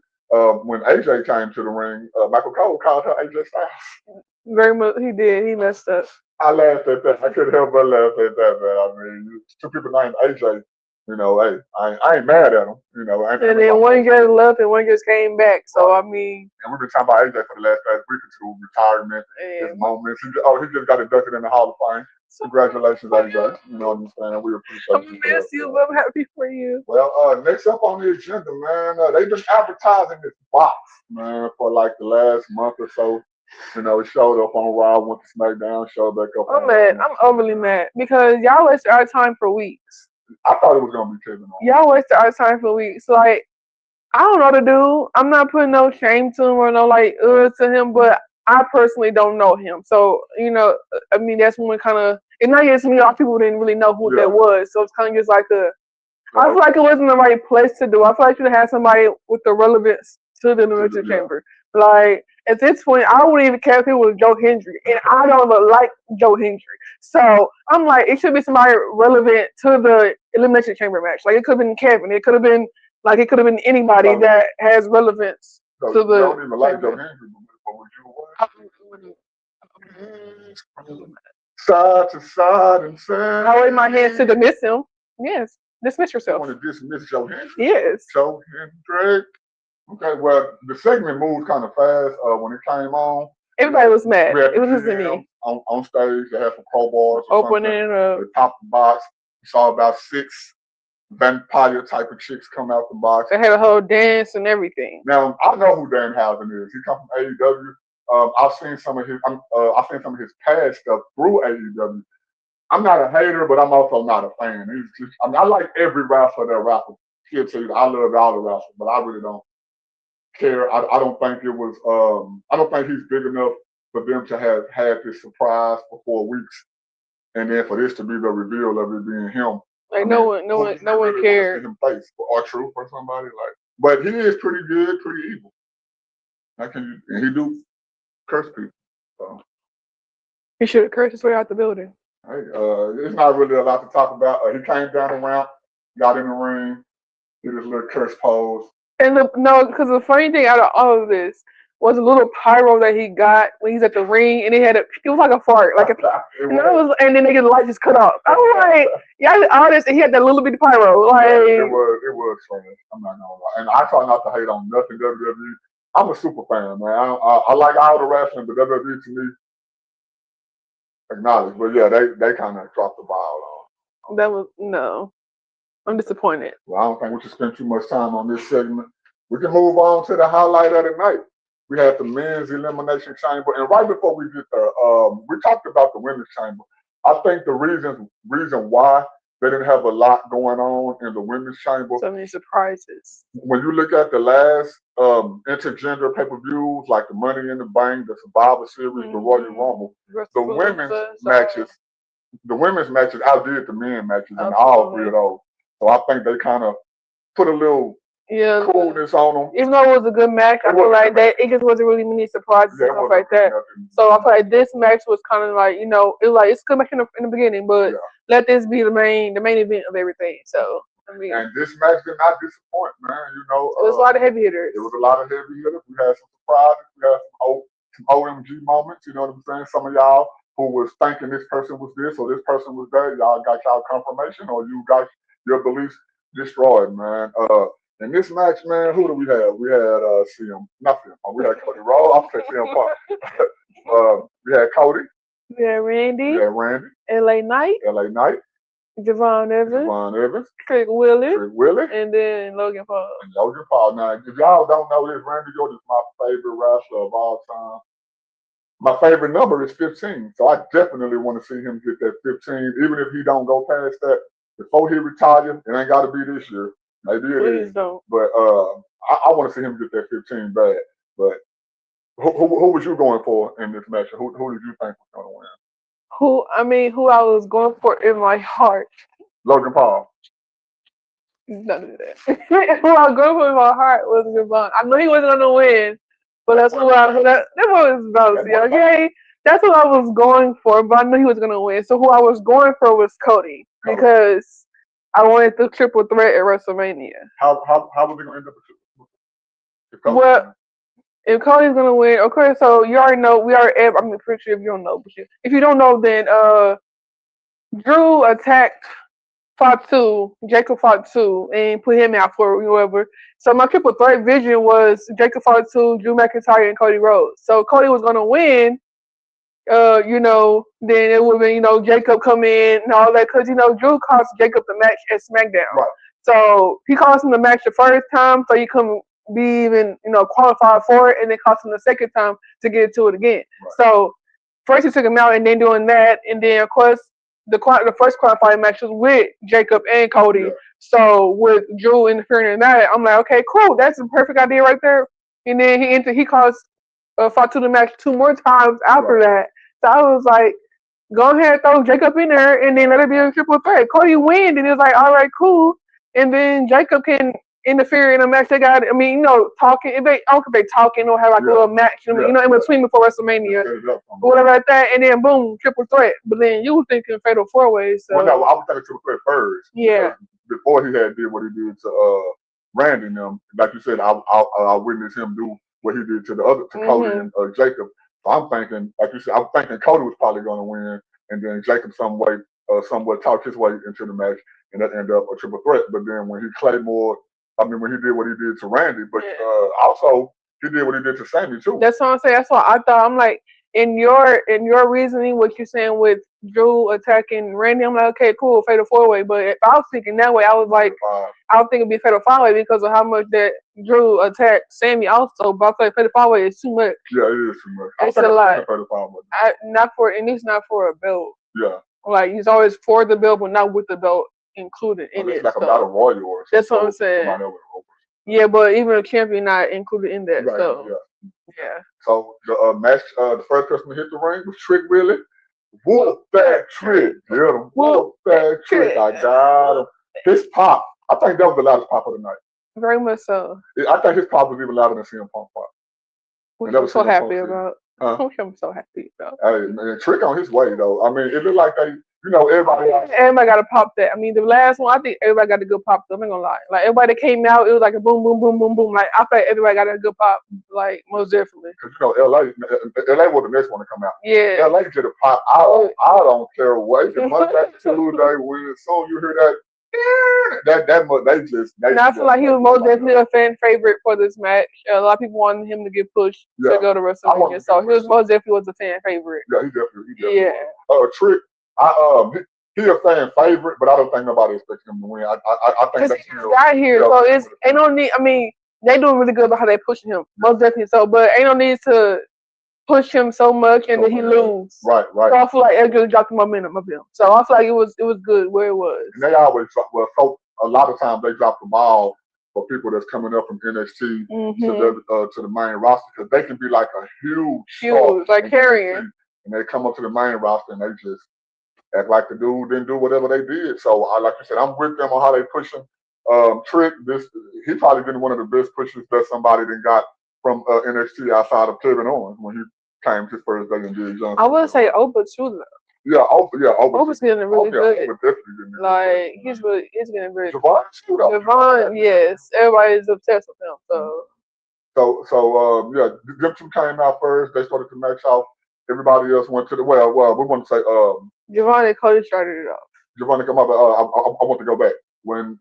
When AJ came to the ring, Michael Cole called her AJ Styles. Very much, he did. He messed up. I laughed at that. I couldn't help but laugh at that, man. I mean, two people named AJ. You know, hey, I ain't mad at him. You know, and then one just left and one just came back. So I mean, and we've been talking about AJ for the last week or two, retirement, his moments. He just got inducted in the Hall of Fame. Congratulations, AJ. You know what I'm saying? We appreciate you. I miss you, but I'm happy for you. Well, next up on the agenda, man, they've been advertising this box, man, for like the last month or so. You know, it showed up on Raw, went to SmackDown, showed back up. I'm mad. I'm overly mad because y'all wasted our time for weeks. I thought it was gonna be Kevin Owens. Y'all wasted our time for weeks. So like, I don't know what to do. I'm not putting no shame to him or no like to him, but I personally don't know him. So you know, I mean, that's when kind of it's not just me. A lot of people didn't really know who that was. So it's kind of just like I feel like it wasn't the right place to do. I feel like you should have somebody with the relevance to the Elimination Chamber. Like at this point, I wouldn't even care if it was Joe Hendry, and I don't even like Joe Hendry. So I'm like, it should be somebody relevant to the Elimination Chamber match. Like it could have been Kevin. It could have been anybody that has relevance to the. You don't even like Joe Hendry, but would you side to side and say? I raise my hands to dismiss him. Yes, dismiss yourself. You want to dismiss Joe Hendry? Yes. Joe Hendry. Okay, well, the segment moved kind of fast when it came on. Everybody was mad. It was just me. On stage, they had some crowbars. Opening up. They popped the box. We saw about 6 vampire type of chicks come out the box. They had a whole dance and everything. Now, I know who Danhausen is. He comes from AEW. I've seen some of his past stuff through AEW. I'm not a hater, but I'm also not a fan. I like every wrestler that rappers. He'll tell you I love all the wrestlers, but I really don't care. I don't think it was. I don't think he's big enough for them to have had this surprise for 4 weeks, and then for this to be the reveal of it being him. Like no one cared. Him face or truth or somebody like, but he is pretty good, pretty evil. And he do curse people. So. He should have cursed his way out the building. Hey, it's not really a lot to talk about. He came down the ramp, got in the ring, did his little curse pose. And no, because the funny thing out of all of this was a little pyro that he got when he's at the ring, and it was like a fart, like and then the light just cut off. I was like, yeah, all this, and he had that little bit of pyro, like it was funny. I'm not gonna lie, and I try not to hate on nothing WWE. I'm a super fan, man. I like all the wrestling, but WWE to me acknowledge. But yeah, they kind of dropped the ball on. That was no. I'm disappointed. Well, I don't think we should spend too much time on this segment. We can move on to the highlight of the night. We had the men's elimination chamber, and right before we get there, we talked about the women's chamber. I think the reason why they didn't have a lot going on in the women's chamber. So many surprises. When you look at the last intergender pay-per-views, like the Money in the Bank, the Survivor Series, the Royal Rumble, the women's matches outdid the men matches in all three of those. So I think they kind of put a little coolness on them. Even though it was a good match, I feel like that it just wasn't really many surprises and stuff like that. So I feel like this match was kind of like, it was like it's a good match in the beginning, but let this be the main event of everything. So I mean, and this match did not disappoint, man. It was a lot of heavy hitters. It was a lot of heavy hitters. We had some surprises. We had some OMG moments. You know what I'm saying? Some of y'all who was thinking this person was this or this person was that, y'all got y'all confirmation or you got your beliefs destroyed, man. In this match, man, who do we have? We had we had Cody Rhodes. I'm saying CM Punk. We had Cody. We had Randy. LA Knight. Javon Evans. Trick Willie. And then Logan Paul. Now, if y'all don't know this, Randy Orton is my favorite wrestler of all time. My favorite number is 15, so I definitely want to see him get that 15, even if he don't go past that before he retires. It ain't got to be this year. Maybe it is. Don't. But I want to see him get that 15 bad. But who was you going for in this match? Who did you think was going to win? Who I was going for in my heart? Logan Paul. None of that. Who I was going for in my heart was Javon. I knew he wasn't going to win, but that's what that was about to see. Okay, that's what I was going for, but I knew he was going to win. So who I was going for was Cody because I wanted the triple threat at WrestleMania. How was it going to end up with Well, if Cody's going to win, okay, so you already know, I'm pretty sure if you don't know, but if you don't know, then Drew attacked Jacob Fatu, and put him out for whoever. So my triple threat vision was Jacob Fatu, Drew McIntyre, and Cody Rhodes. So Cody was going to win, then it would have been, Jacob come in and all that, because, Drew cost Jacob the match at SmackDown. Right. So he cost him the match the first time, so you can be even, qualified for it, and then cost him the second time to get to it again. Right. So first he took him out, and then doing that, and then of course the first qualifying match was with Jacob and Cody. Yeah. So with Drew interfering in that, I'm like, okay, cool, that's a perfect idea right there. And then he cost Fatu the match 2 more times after that. So I was like, go ahead, throw Jacob in there, and then let it be a triple threat. Cody win, and it was like, all right, cool. And then Jacob can interfere in a match they got. Talking. I don't know if they talking or have like a little match, in between before WrestleMania, whatever like that. And then boom, triple threat. But then you were thinking fatal 4-way. So. Well, no, I was thinking triple threat first. Yeah. Before he had did what he did to Randy and them, like you said, I witnessed him do what he did to Cody and Jacob. So I'm thinking, like you said, I'm thinking Cody was probably going to win, and then Jacob somewhat talked his way into the match, and that ended up a triple threat. But then when he when he did what he did to Randy, but also he did what he did to Sammy too. That's what I'm saying. That's what I thought. I'm like, in your reasoning, what you're saying with Drew attacking Randy, I'm like, okay, cool, fatal 4-way. But if I was thinking that way, I was like, I would think it'd be fatal 5-way because of how much that Drew attacked Sammy also. But I feel like fatal 5-way is too much. Yeah, it is too much. It's a lot. And it's not for a belt. Yeah. Like he's always for the belt, but not with the belt included in it. It's like a battle royal or something. That's what I'm saying. Yeah, but even a champion not included in that. Right, so yeah. So the match, the first person to hit the ring was Trick Willie. Whoop that Trick. Get him. Whoop that Trick. I got him. His pop, I think that was the loudest pop of the night. Very much so. I think his pop was even louder than CM Punk pop. Which I'm so happy about. I'm so happy though. Hey, man, Trick on his way though. I mean, it looked like they, everybody. Everybody got to pop that. I mean, the last one, I think everybody got a good pop. I'm not gonna lie. Like everybody that came out, it was like a boom, boom, boom, boom, boom. Like I feel like everybody got a good pop. Like most definitely. Because LA was the next one to come out. Yeah. LA did a pop. I don't care what. The Monday, Tuesday, when soon you hear that. I feel like he was most definitely a fan favorite for this match. A lot of people wanted him to get pushed to go to WrestleMania, so he was most definitely was a fan favorite. Yeah, he definitely. Yeah. Trick, he a fan favorite, but I don't think nobody expects him to win. I think that's got here, so it's ain't no need. I mean, they doing really good about how they pushing him, most definitely. So, but ain't no need to push him so much and then he lose. Right. So I feel like it just dropped the momentum of him. So I feel like it was good where it was. And they always a lot of times they drop the ball for people that's coming up from NXT to the main roster because they can be like a huge like carrying, and they come up to the main roster and they just act like the dude didn't do whatever they did. So like you said, I'm with them on how they push him. Trick, he probably been one of the best pushes that somebody then got from NXT outside of Kevin Owens when he came his first day in Big Johnson. I would say Oprah too though. Yeah, Oprah's getting really good. Getting like he's getting very Javon, yes. Everybody's obsessed with him. So them two came out first. They started to match off. Everybody else went to the we want to say Javon and Cody started it off. Javon, come up. I want to go back when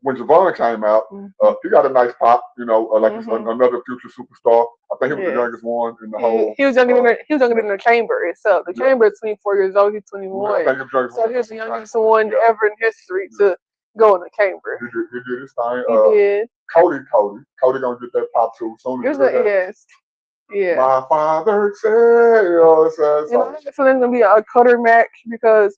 Javon came out. He got a nice pop. Like another future superstar. I think he was the youngest one in the whole. He was younger than the Chamber itself. The Chamber is 24 years old. He's 21. So he's the youngest one ever in history to go in the Chamber. He did his thing. He did. Cody gonna get that pop too. Yeah. My father said, I feel it's gonna be a cutter match because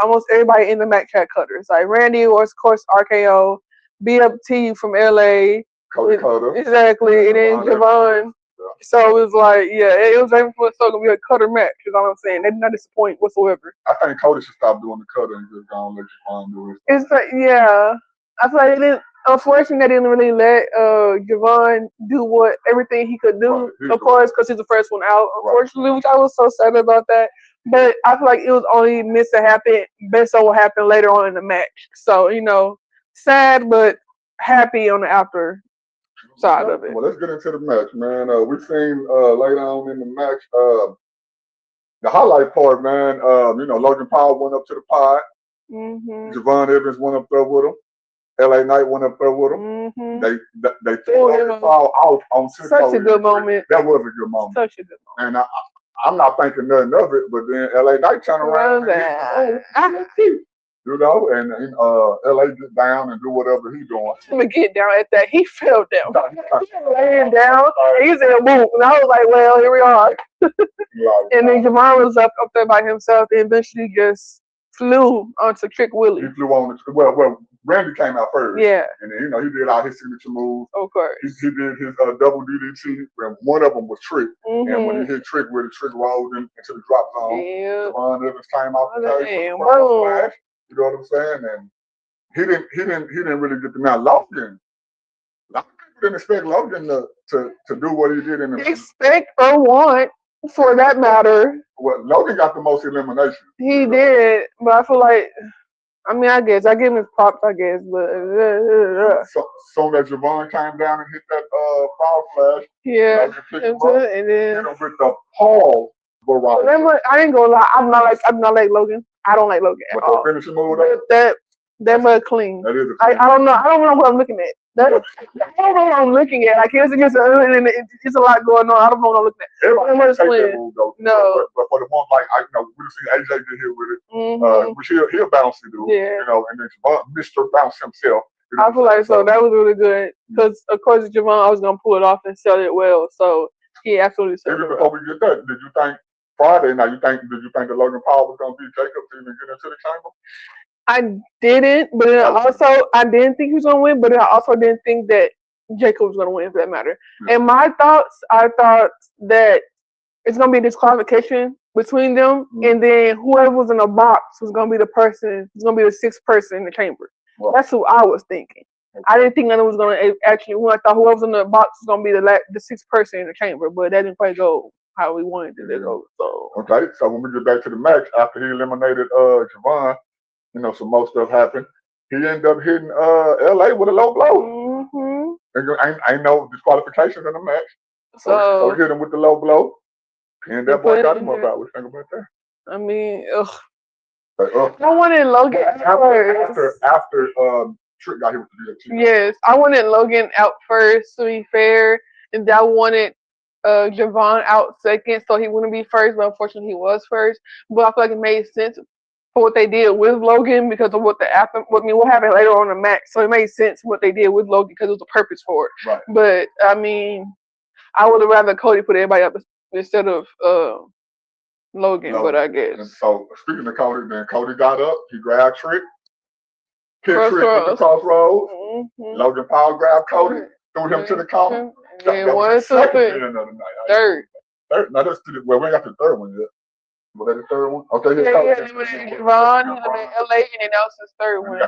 almost everybody in the match had cutters. Like Randy was, of course, RKO, BFT from LA, Cody Cutter, exactly, and then Javon. Yeah. So it was like, it was aiming for it's gonna be a cutter match. Is all I'm saying. They did not disappoint whatsoever. I think Cody should stop doing the cutter and just go and let Javon do it. It's like, I feel like they didn't. Unfortunately, they didn't really let Javon do everything he could do, of course, because he's the first one out. Unfortunately, which I was so sad about that. But I feel like it was only meant to happen. Best of what happened later on in the match. So sad but happy on the after side of it. Well, let's get into the match, man. We've seen later on in the match the highlight part, man. Logan Paul went up to the pod. Javon Evans went up there with him. LA Knight went up there with him. They threw Paul out on such a good moment. That was a good moment. Such a good moment. And I'm not thinking nothing of it, but then LA Knight turned around and LA get down and do whatever he's doing. Let me get down at that. He fell down. Laying down. He said, "Boom!" And I was like, "Well, here we are." And then Javon was up there by himself, and eventually just flew onto Trick Willie. He flew on. Well, Randy came out first. Yeah. And then, he did all his signature moves. Of course. He did his double DDT, and one of them was Trick. And when he hit Trick with it, Trick rolled into the drop zone. Yeah. Javon Evans came out the cage. Flash, you know what I'm saying? And he didn't really get the now. Logan, I didn't expect Logan to do what he did in the expect or want. For that matter. Well, Logan got the most eliminations. He did, but I feel like, I guess I give him his props. I guess, but soon as Javon came down and hit that foul flash, and then with the Paul variety. I ain't gonna lie, I'm not like Logan. I don't like Logan at all. Finishing move that mug clean. That is I don't know what I'm looking at. I don't know what I'm looking at. Like it's a lot going on. I don't know what I'm looking at. Everybody take that move though. No. But for the one we've seen AJ get here with it. Which he'll bounce it, dude. Yeah. And then Mr. Bounce himself. I feel like so that was really good because of course Javon, I was gonna pull it off and sell it well. So he absolutely sold it. Even before we get that, did you think Friday? Now did you think that Logan Paul was gonna beat Jacob to even get into the chamber? I didn't, but then I didn't think he was gonna win, but then I also didn't think that Jacob was gonna win for that matter. Yeah. And I thought that it's gonna be a disqualification between them, and then whoever was in the box was gonna be the sixth person in the chamber. Wow. That's who I was thinking. I didn't think that it was gonna actually. When I thought whoever was in the box was gonna be the sixth person in the chamber, but that didn't quite go how we wanted it to go. So okay, so when we get back to the match, after he eliminated Javon, some more stuff happened. He ended up hitting LA with a low blow. Ain't no disqualifications in the match. So he hit him with the low blow. And that boy got him up out. What you think about that? I mean, I wanted Logan after Trick got hit with the DDT. Yes, I wanted Logan out first to be fair, and I wanted Javon out second so he wouldn't be first, but unfortunately he was first. But I feel like it made sense for what they did with Logan because of what happened later on in the match. So it made sense what they did with Logan because it was a purpose for it. Right. But I mean, I would have rather Cody put everybody up instead of Logan, but I guess. And so speaking of Cody, then Cody got up, he grabbed Trick, hit Trick with the crossroads. Logan Paul grabbed Cody, threw him to the corner. That was the second pin of the night. Third. Now that's we ain't got the third one yet. Was that the third one? Okay, here's Javon, LA, and then that was his third one.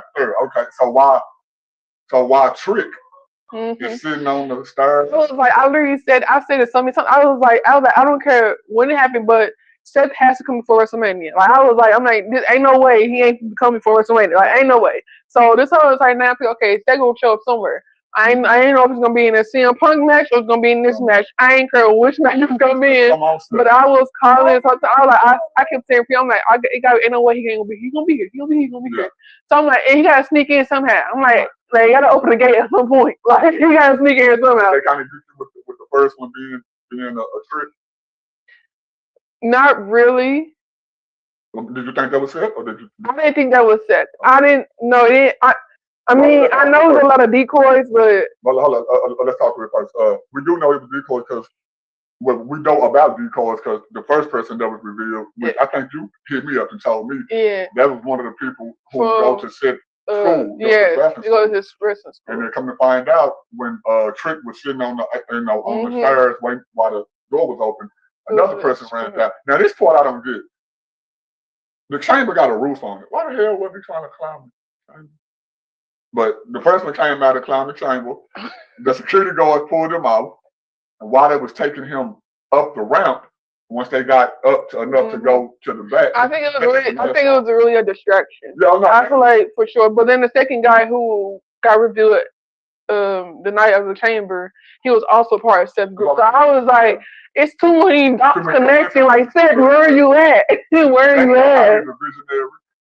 Okay, so while Trick is sitting on the stairs. I was like, I said it so many times. I was like, I don't care when it happened, but Seth has to come before WrestleMania. Like I'm like, this ain't no way he ain't coming before WrestleMania. Like ain't no way. So this whole was like now, okay, Seth gonna show up somewhere. I ain't know if it's gonna be in a CM Punk match or it's gonna be in this match. I ain't care which match it's gonna be in. But I was calling. So I kept saying, I'm like, ain't no way he ain't gonna be. He's gonna be here. He's gonna be here. So I'm like, and he gotta sneak in somehow. I'm like, you gotta open the gate at some point. Like he gotta sneak in somehow. They kind of do with the first one being a trick. Not really. Did you think that was set, or did you? I didn't think that was set. I didn't know it. I mean, I know there's a lot of decoys, but. Well, hold on. Let's talk real first. We do know it was decoys because we know about decoys because the first person that was revealed, which I think you hit me up and told me. Yeah. That was one of the people who go to set school. Yeah, he goes to his wrestling school. And then come to find out when Trick was sitting on the on the stairs waiting while the door was open, another person ran down. Now this part I don't get. The chamber got a roof on it. Why the hell was he trying to climb the chamber? But the person came out and climbed the chamber. The security guards pulled him out, and while they was taking him up the ramp, once they got up to enough to go to the back, I think it was really a distraction. Yeah, no, I feel like for sure. But then the second guy who got revealed the night of the chamber, he was also part of Seth's group. So I was like, it's too many dots connecting. Like Seth, where are you at? Where are you at?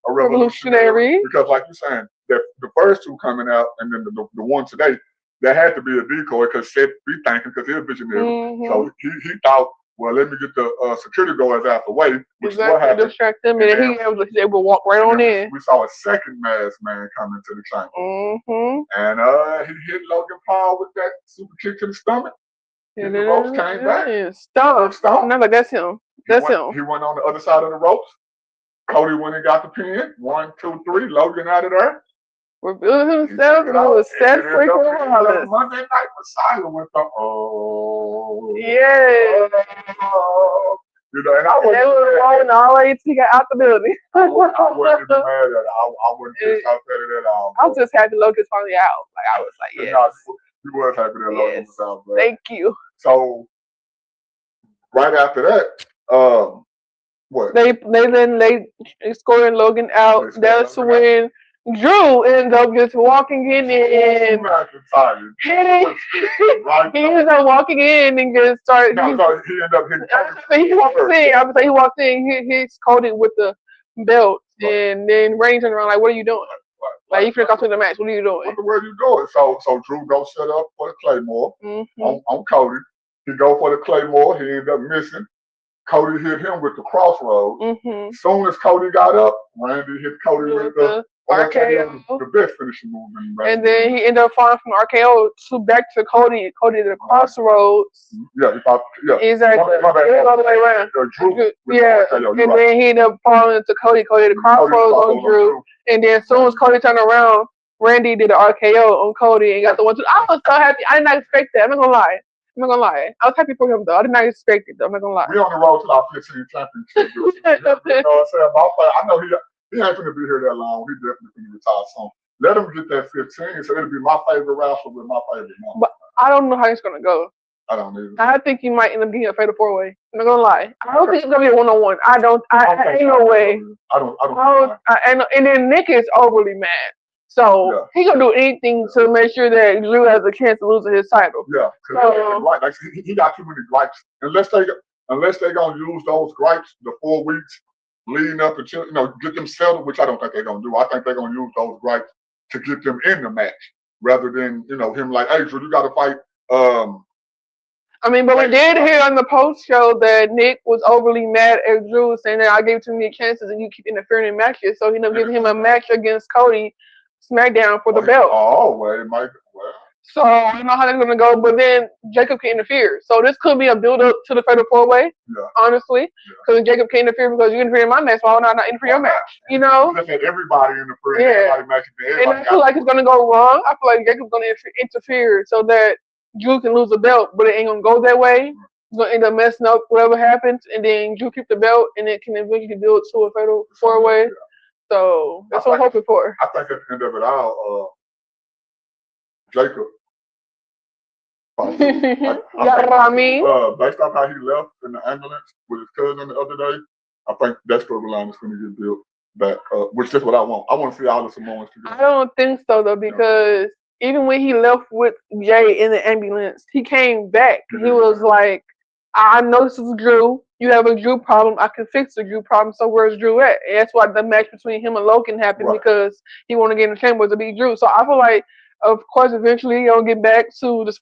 A revolutionary. Because like you're saying, the first two coming out and then the one today, that had to be a decoy because Seth be thinking because he's a visionary. So he thought, well, let me get the security guards out the way, which is what happened. Distract them, and then he was able to walk right on in. We saw a second masked man come into the chamber. And he hit Logan Paul with that super kick to the stomach. And the ropes came back. Stomp. No, like that's him. That's him. He went on the other side of the ropes. Cody went and got the pin. 1, 2, 3. Logan out of there. Revealed himself and it was Seth freaking Rollins. Monday Night Messiah with the yeah. And I wasn't. They were rolling all the way till he got out the building. I wasn't mad at it. I wasn't pissed off at it at all. I was just happy Logan's finally out. Like I was like, yeah. You was happy that Logan was out, bro. Thank you. So right after that, what? They scoring Logan out. That's when Drew ends up just walking in and he ends up walking in and just started. No, he ended up hitting. He walked in. He hits Cody with the belt, and then Reigns turned around like, "What are you doing? Like you finna go to the match? What are you doing? What are you doing?" So Drew go set up for the Claymore on Cody. He go for the Claymore. He ended up missing. Cody hit him with the crossroads. As soon as Cody got up, Randy hit Cody with the RKO. The best finishing move in wrestling. And then he ended up falling from RKO back to Cody. Cody to the crossroads. Yeah, exactly. My bad. All the way around. Drew and then he ended up falling to Cody. Cody the crossroads on Drew. And then as soon as Cody turned around, Randy did the RKO on Cody and got the 1-2. I was so happy. I did not expect that. I'm not gonna lie. I was happy for him though. I did not expect it though. I'm not gonna lie. We on the road to our 15th championship. You know what I'm saying? I know he ain't gonna be here that long. He definitely gonna retire soon. Let them get that 15, so it'll be my favorite wrestler with my favorite number. But I don't know how it's gonna go. I don't either. I think he might end up getting a fatal 4-way. I'm not gonna lie. I don't think it's gonna be a 1-on-1. I ain't no way. I don't. And then Nick is overly mad. So he gonna do anything to make sure that Drew has a chance of losing his title. Yeah, right. Like he got too many gripes. Unless they gonna use those gripes the 4 weeks leading up until get them settled, which I don't think they're gonna do. I think they're gonna use those gripes to get them in the match rather than him like, hey, Drew, you got to fight. I mean, but we did hear on the post show that Nick was overly mad at Drew, saying that I gave too many chances and you keep interfering in matches. So he ended up giving him a match against Cody SmackDown for the belt. Oh, well, it might. Well. So I don't know how that's gonna go, but then Jacob can interfere. So this could be a build up to the fatal 4-way. Yeah. Honestly, because Jacob can interfere because you interfere in my match. Why would I not interfere in your match? Look at everybody interfering. Yeah. And I feel like it's gonna go wrong. I feel like Jacob's gonna interfere so that Drew can lose the belt, but it ain't gonna go that way. It's gonna end up messing up whatever happens, and then Drew keep the belt, and it can eventually build to a fatal 4-way. Yeah. So that's what I'm hoping for. I think at the end of it all, Jacob. Based off how he left in the ambulance with his cousin the other day, I think that storyline is going to get built back, which is what I want. I want to see all the Samoans together. I don't think so, though, because even when he left with Jay in the ambulance, he came back. He was like, I know this is Drew. You have a Drew problem. I can fix the Drew problem. So where's Drew at? And that's why the match between him and Logan happened because he wanted to get in the chamber to beat Drew. So I feel like, of course, eventually he'll get back to the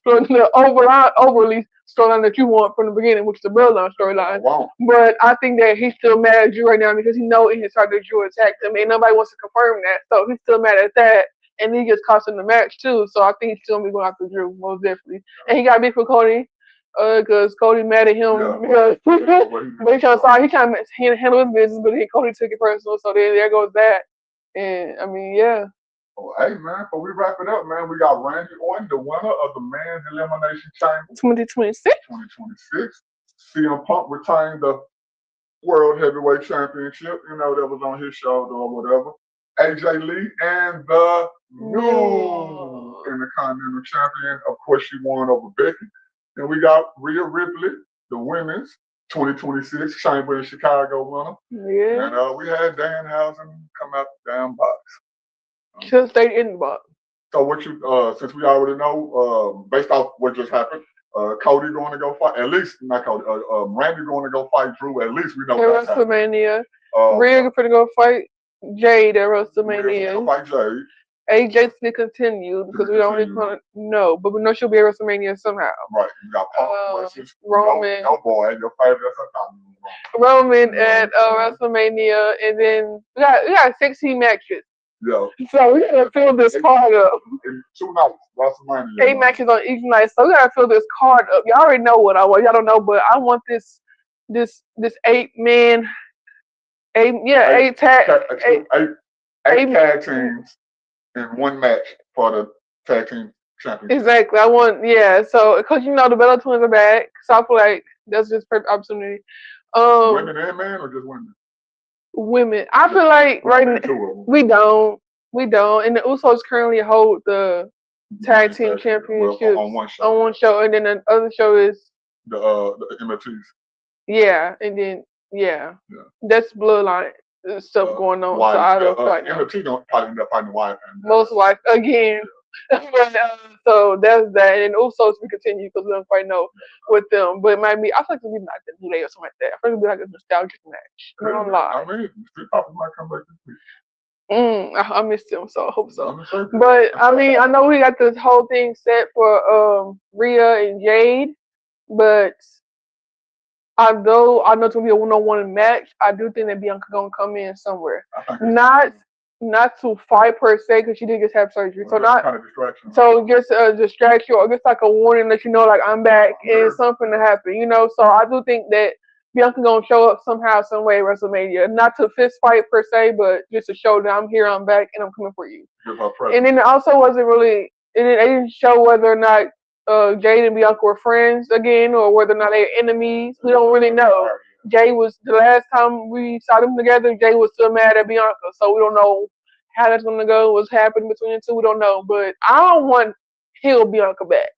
overly storyline that you want from the beginning, which is the bloodline storyline. Wow. But I think that he's still mad at Drew right now because he knows in his heart that Drew attacked him, and nobody wants to confirm that. So he's still mad at that, and he gets caught in the match too. So I think he's still gonna be going after Drew most definitely. And he got beef with Cody. Because Cody mad at him because but he trying to handle his business, but then Cody took it personal. So then there goes that. And I mean, yeah. Oh, hey man, before we wrap it up, man, we got Randy Orton, the winner of the Men's Elimination Chamber 2026. 2026. CM Punk retained the World Heavyweight Championship. That was on his shoulder or whatever. AJ Lee and the new Intercontinental Champion. Of course, she won over Becky. And we got Rhea Ripley, the women's 2026 Chamber in Chicago winner. Yeah. And we had Danhausen come out the damn box. Should have stayed in the box. So what since we already know, based off what just happened, Cody going to go fight, at least, not Cody, Randy going to go fight Drew, at least we know at WrestleMania. Rhea going to go fight Jade at WrestleMania. Go fight Jade. AJ to continue because we don't really know, but we know she'll be at WrestleMania somehow. Right. You got Punk versus Roman. No boy, your favorite. Roman at WrestleMania, and then we got 16 matches. Yeah. So we gotta fill this card up. In 2 nights, WrestleMania. 8 matches on each night, so we gotta fill this card up. Y'all already know what I want. Y'all don't know, but I want this 8-man, 8 tag teams in 1 match for the tag team championship. Exactly. I want, so, because the Bella Twins are back, so I feel like that's just perfect opportunity. Women and men or just women? Women. I feel like right now, we don't. And the Usos currently hold the tag team championship on one show. And then the other show is the MFTs. Yeah, and then, that's bloodline stuff going on. Wyatt, so I don't fight MFT don't probably end up fighting Wyatt. Most wife again. So that's that. And Usos we continue because we don't quite know with them. But it might be, I feel like it'll be like the New Day or something like that. I think it'll be like a nostalgic match. I don't lie. I mean, Street Profits might come back this week. I missed him, so I hope so. But I mean, I know we got this whole thing set for Rhea and Jade, but although I know it's gonna be a 1-on-1 match, I do think that Bianca gonna come in somewhere. Not to fight per se, because she did just have surgery. So not kind of distraction. So just a distraction or just like a warning that like I'm back and something to happen, So I do think that Bianca gonna show up somehow, some way at WrestleMania. Not to fist fight per se, but just to show that I'm here, I'm back, and I'm coming for you. And then it also wasn't really, they didn't show whether or not Jade and Bianca were friends again, or whether or not they're enemies. We don't really know. Jay was, the last time we saw them together, Jay was still mad at Bianca, so we don't know how that's gonna go, what's happening between the two, we don't know. But I don't want Hill Bianca back.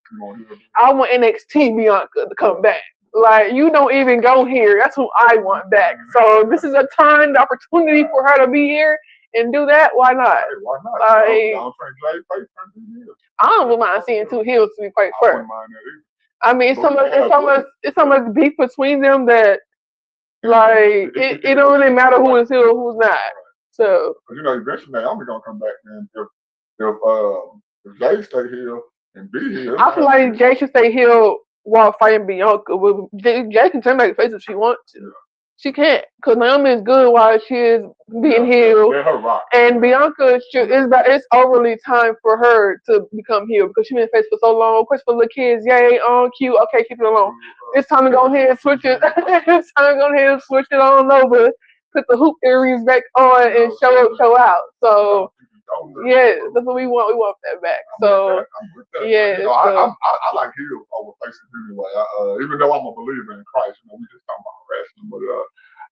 I want NXT Bianca to come back. Like, you don't even go here. That's who I want back. So this is a time, the opportunity for her to be here and do that. Why not? Hey, why not? Like, I don't mind seeing two heels, to be quite fair. I mean, it's so much beef between them that, like, it don't really matter who is heel or who's not. So, eventually Naomi gonna come back, man. If Jay stay here and be here, I feel like Jay should stay heel while fighting Bianca. But Jay can turn back face if she wants to. She can't, because Naomi is good while she is being heel. And Bianca, it's overly time for her to become heel because she's been face for so long. Of course, for the kids, yay, on cute, okay, keep it alone. It's time to go ahead and switch it. It's time to go ahead and switch it on over. Put the hoop earrings back on and show out. So, yeah, that's what we want. We want that back. So, yeah. I like heels over faces anyway. Even though I'm a believer in Christ, we just talking about wrestling, but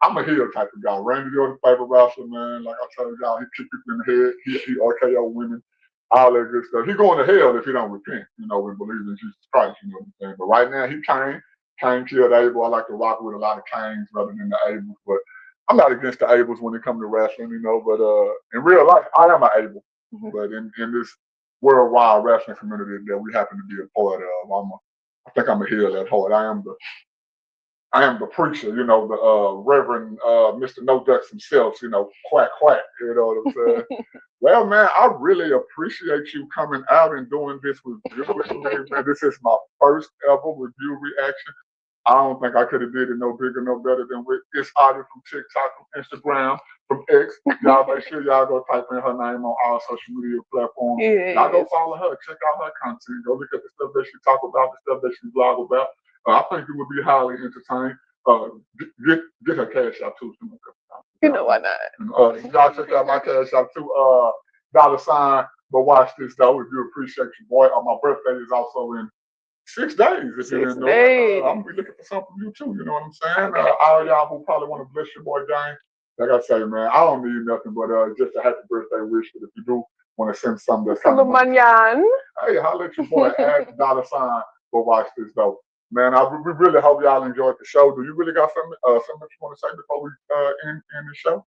I'm a heel type of guy. Randy Orton's favorite wrestler, man. Like I told y'all, he kick people in the head. He RKO women, all that good stuff. He going to hell if he don't repent, and believe in Jesus Christ, you know what I'm saying? But right now, he Cain killed Abel. I like to rock with a lot of Cains rather than the Abels, but I'm not against the Abels when it comes to wrestling, but in real life, I am an Abel. Mm-hmm. But in this worldwide wrestling community that we happen to be a part of, I think I'm a heel at heart. I am the preacher, the Reverend Mr. No Ducks himself, quack, quack, you know what I'm saying? Well, man, I really appreciate you coming out and doing this review with me, man. This is my first ever review reaction. I don't think I could have did it no bigger, no better than with this audio from TikTok, from Instagram, from X. Y'all make sure y'all go type in her name on all social media platforms. Y'all go follow her, check out her content, go look at the stuff that she talk about, the stuff that she vlog about. I think you would be highly entertained. Get her cash out too. Why not? Y'all check out my cash out too. $. But watch this though. If you appreciate your boy, my birthday is also in 6 days. If you didn't know it, I'm gonna be looking for something from you too. You know what I'm saying? All y'all who probably want to bless your boy Dane, like I say, man, I don't need nothing but just a happy birthday wish. But if you do want to send something that's kind of hey, holla at your boy at $. But watch this though. Man, we really hope y'all enjoyed the show. Do you really got something you want to say before we end the show?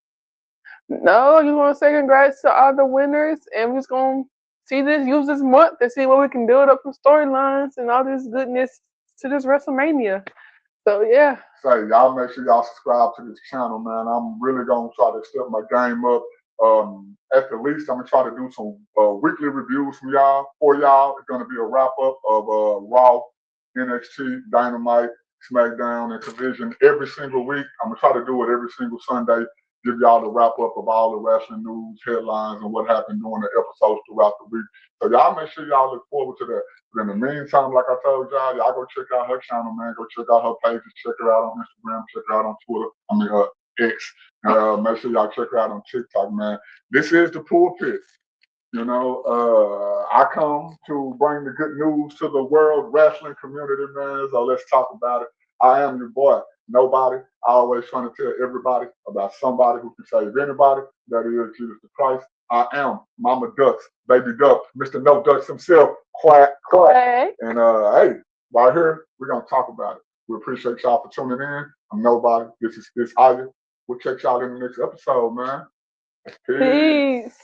No, I just want to say congrats to all the winners, and we're just gonna use this month to see what we can build up some storylines and all this goodness to this WrestleMania. So yeah. Say y'all make sure y'all subscribe to this channel, man. I'm really gonna try to step my game up. At the least, I'm gonna try to do some weekly reviews from y'all for y'all. It's gonna be a wrap up of Raw, NXT, Dynamite, SmackDown, and Collision every single week. I'm gonna try to do it every single Sunday. Give y'all the wrap up of all the wrestling news, headlines, and what happened during the episodes throughout the week. So y'all make sure y'all look forward to that. But in the meantime, like I told y'all go check out her channel, man. Go check out her pages. Check her out on Instagram. Check her out on Twitter. X. Make sure y'all check her out on TikTok, man. This is the pulpit. I come to bring the good news to the world wrestling community, man. So let's talk about it. I am your boy. Nobody. I always trying to tell everybody about somebody who can save anybody. That is Jesus Christ. I am Mama Ducks, Baby Duck, Mr. No Ducks himself. Quack, quack. Hey. And hey, right here, we're gonna talk about it. We appreciate y'all for tuning in. I'm Nobody. This is Aya. We'll check y'all in the next episode, man. Peace.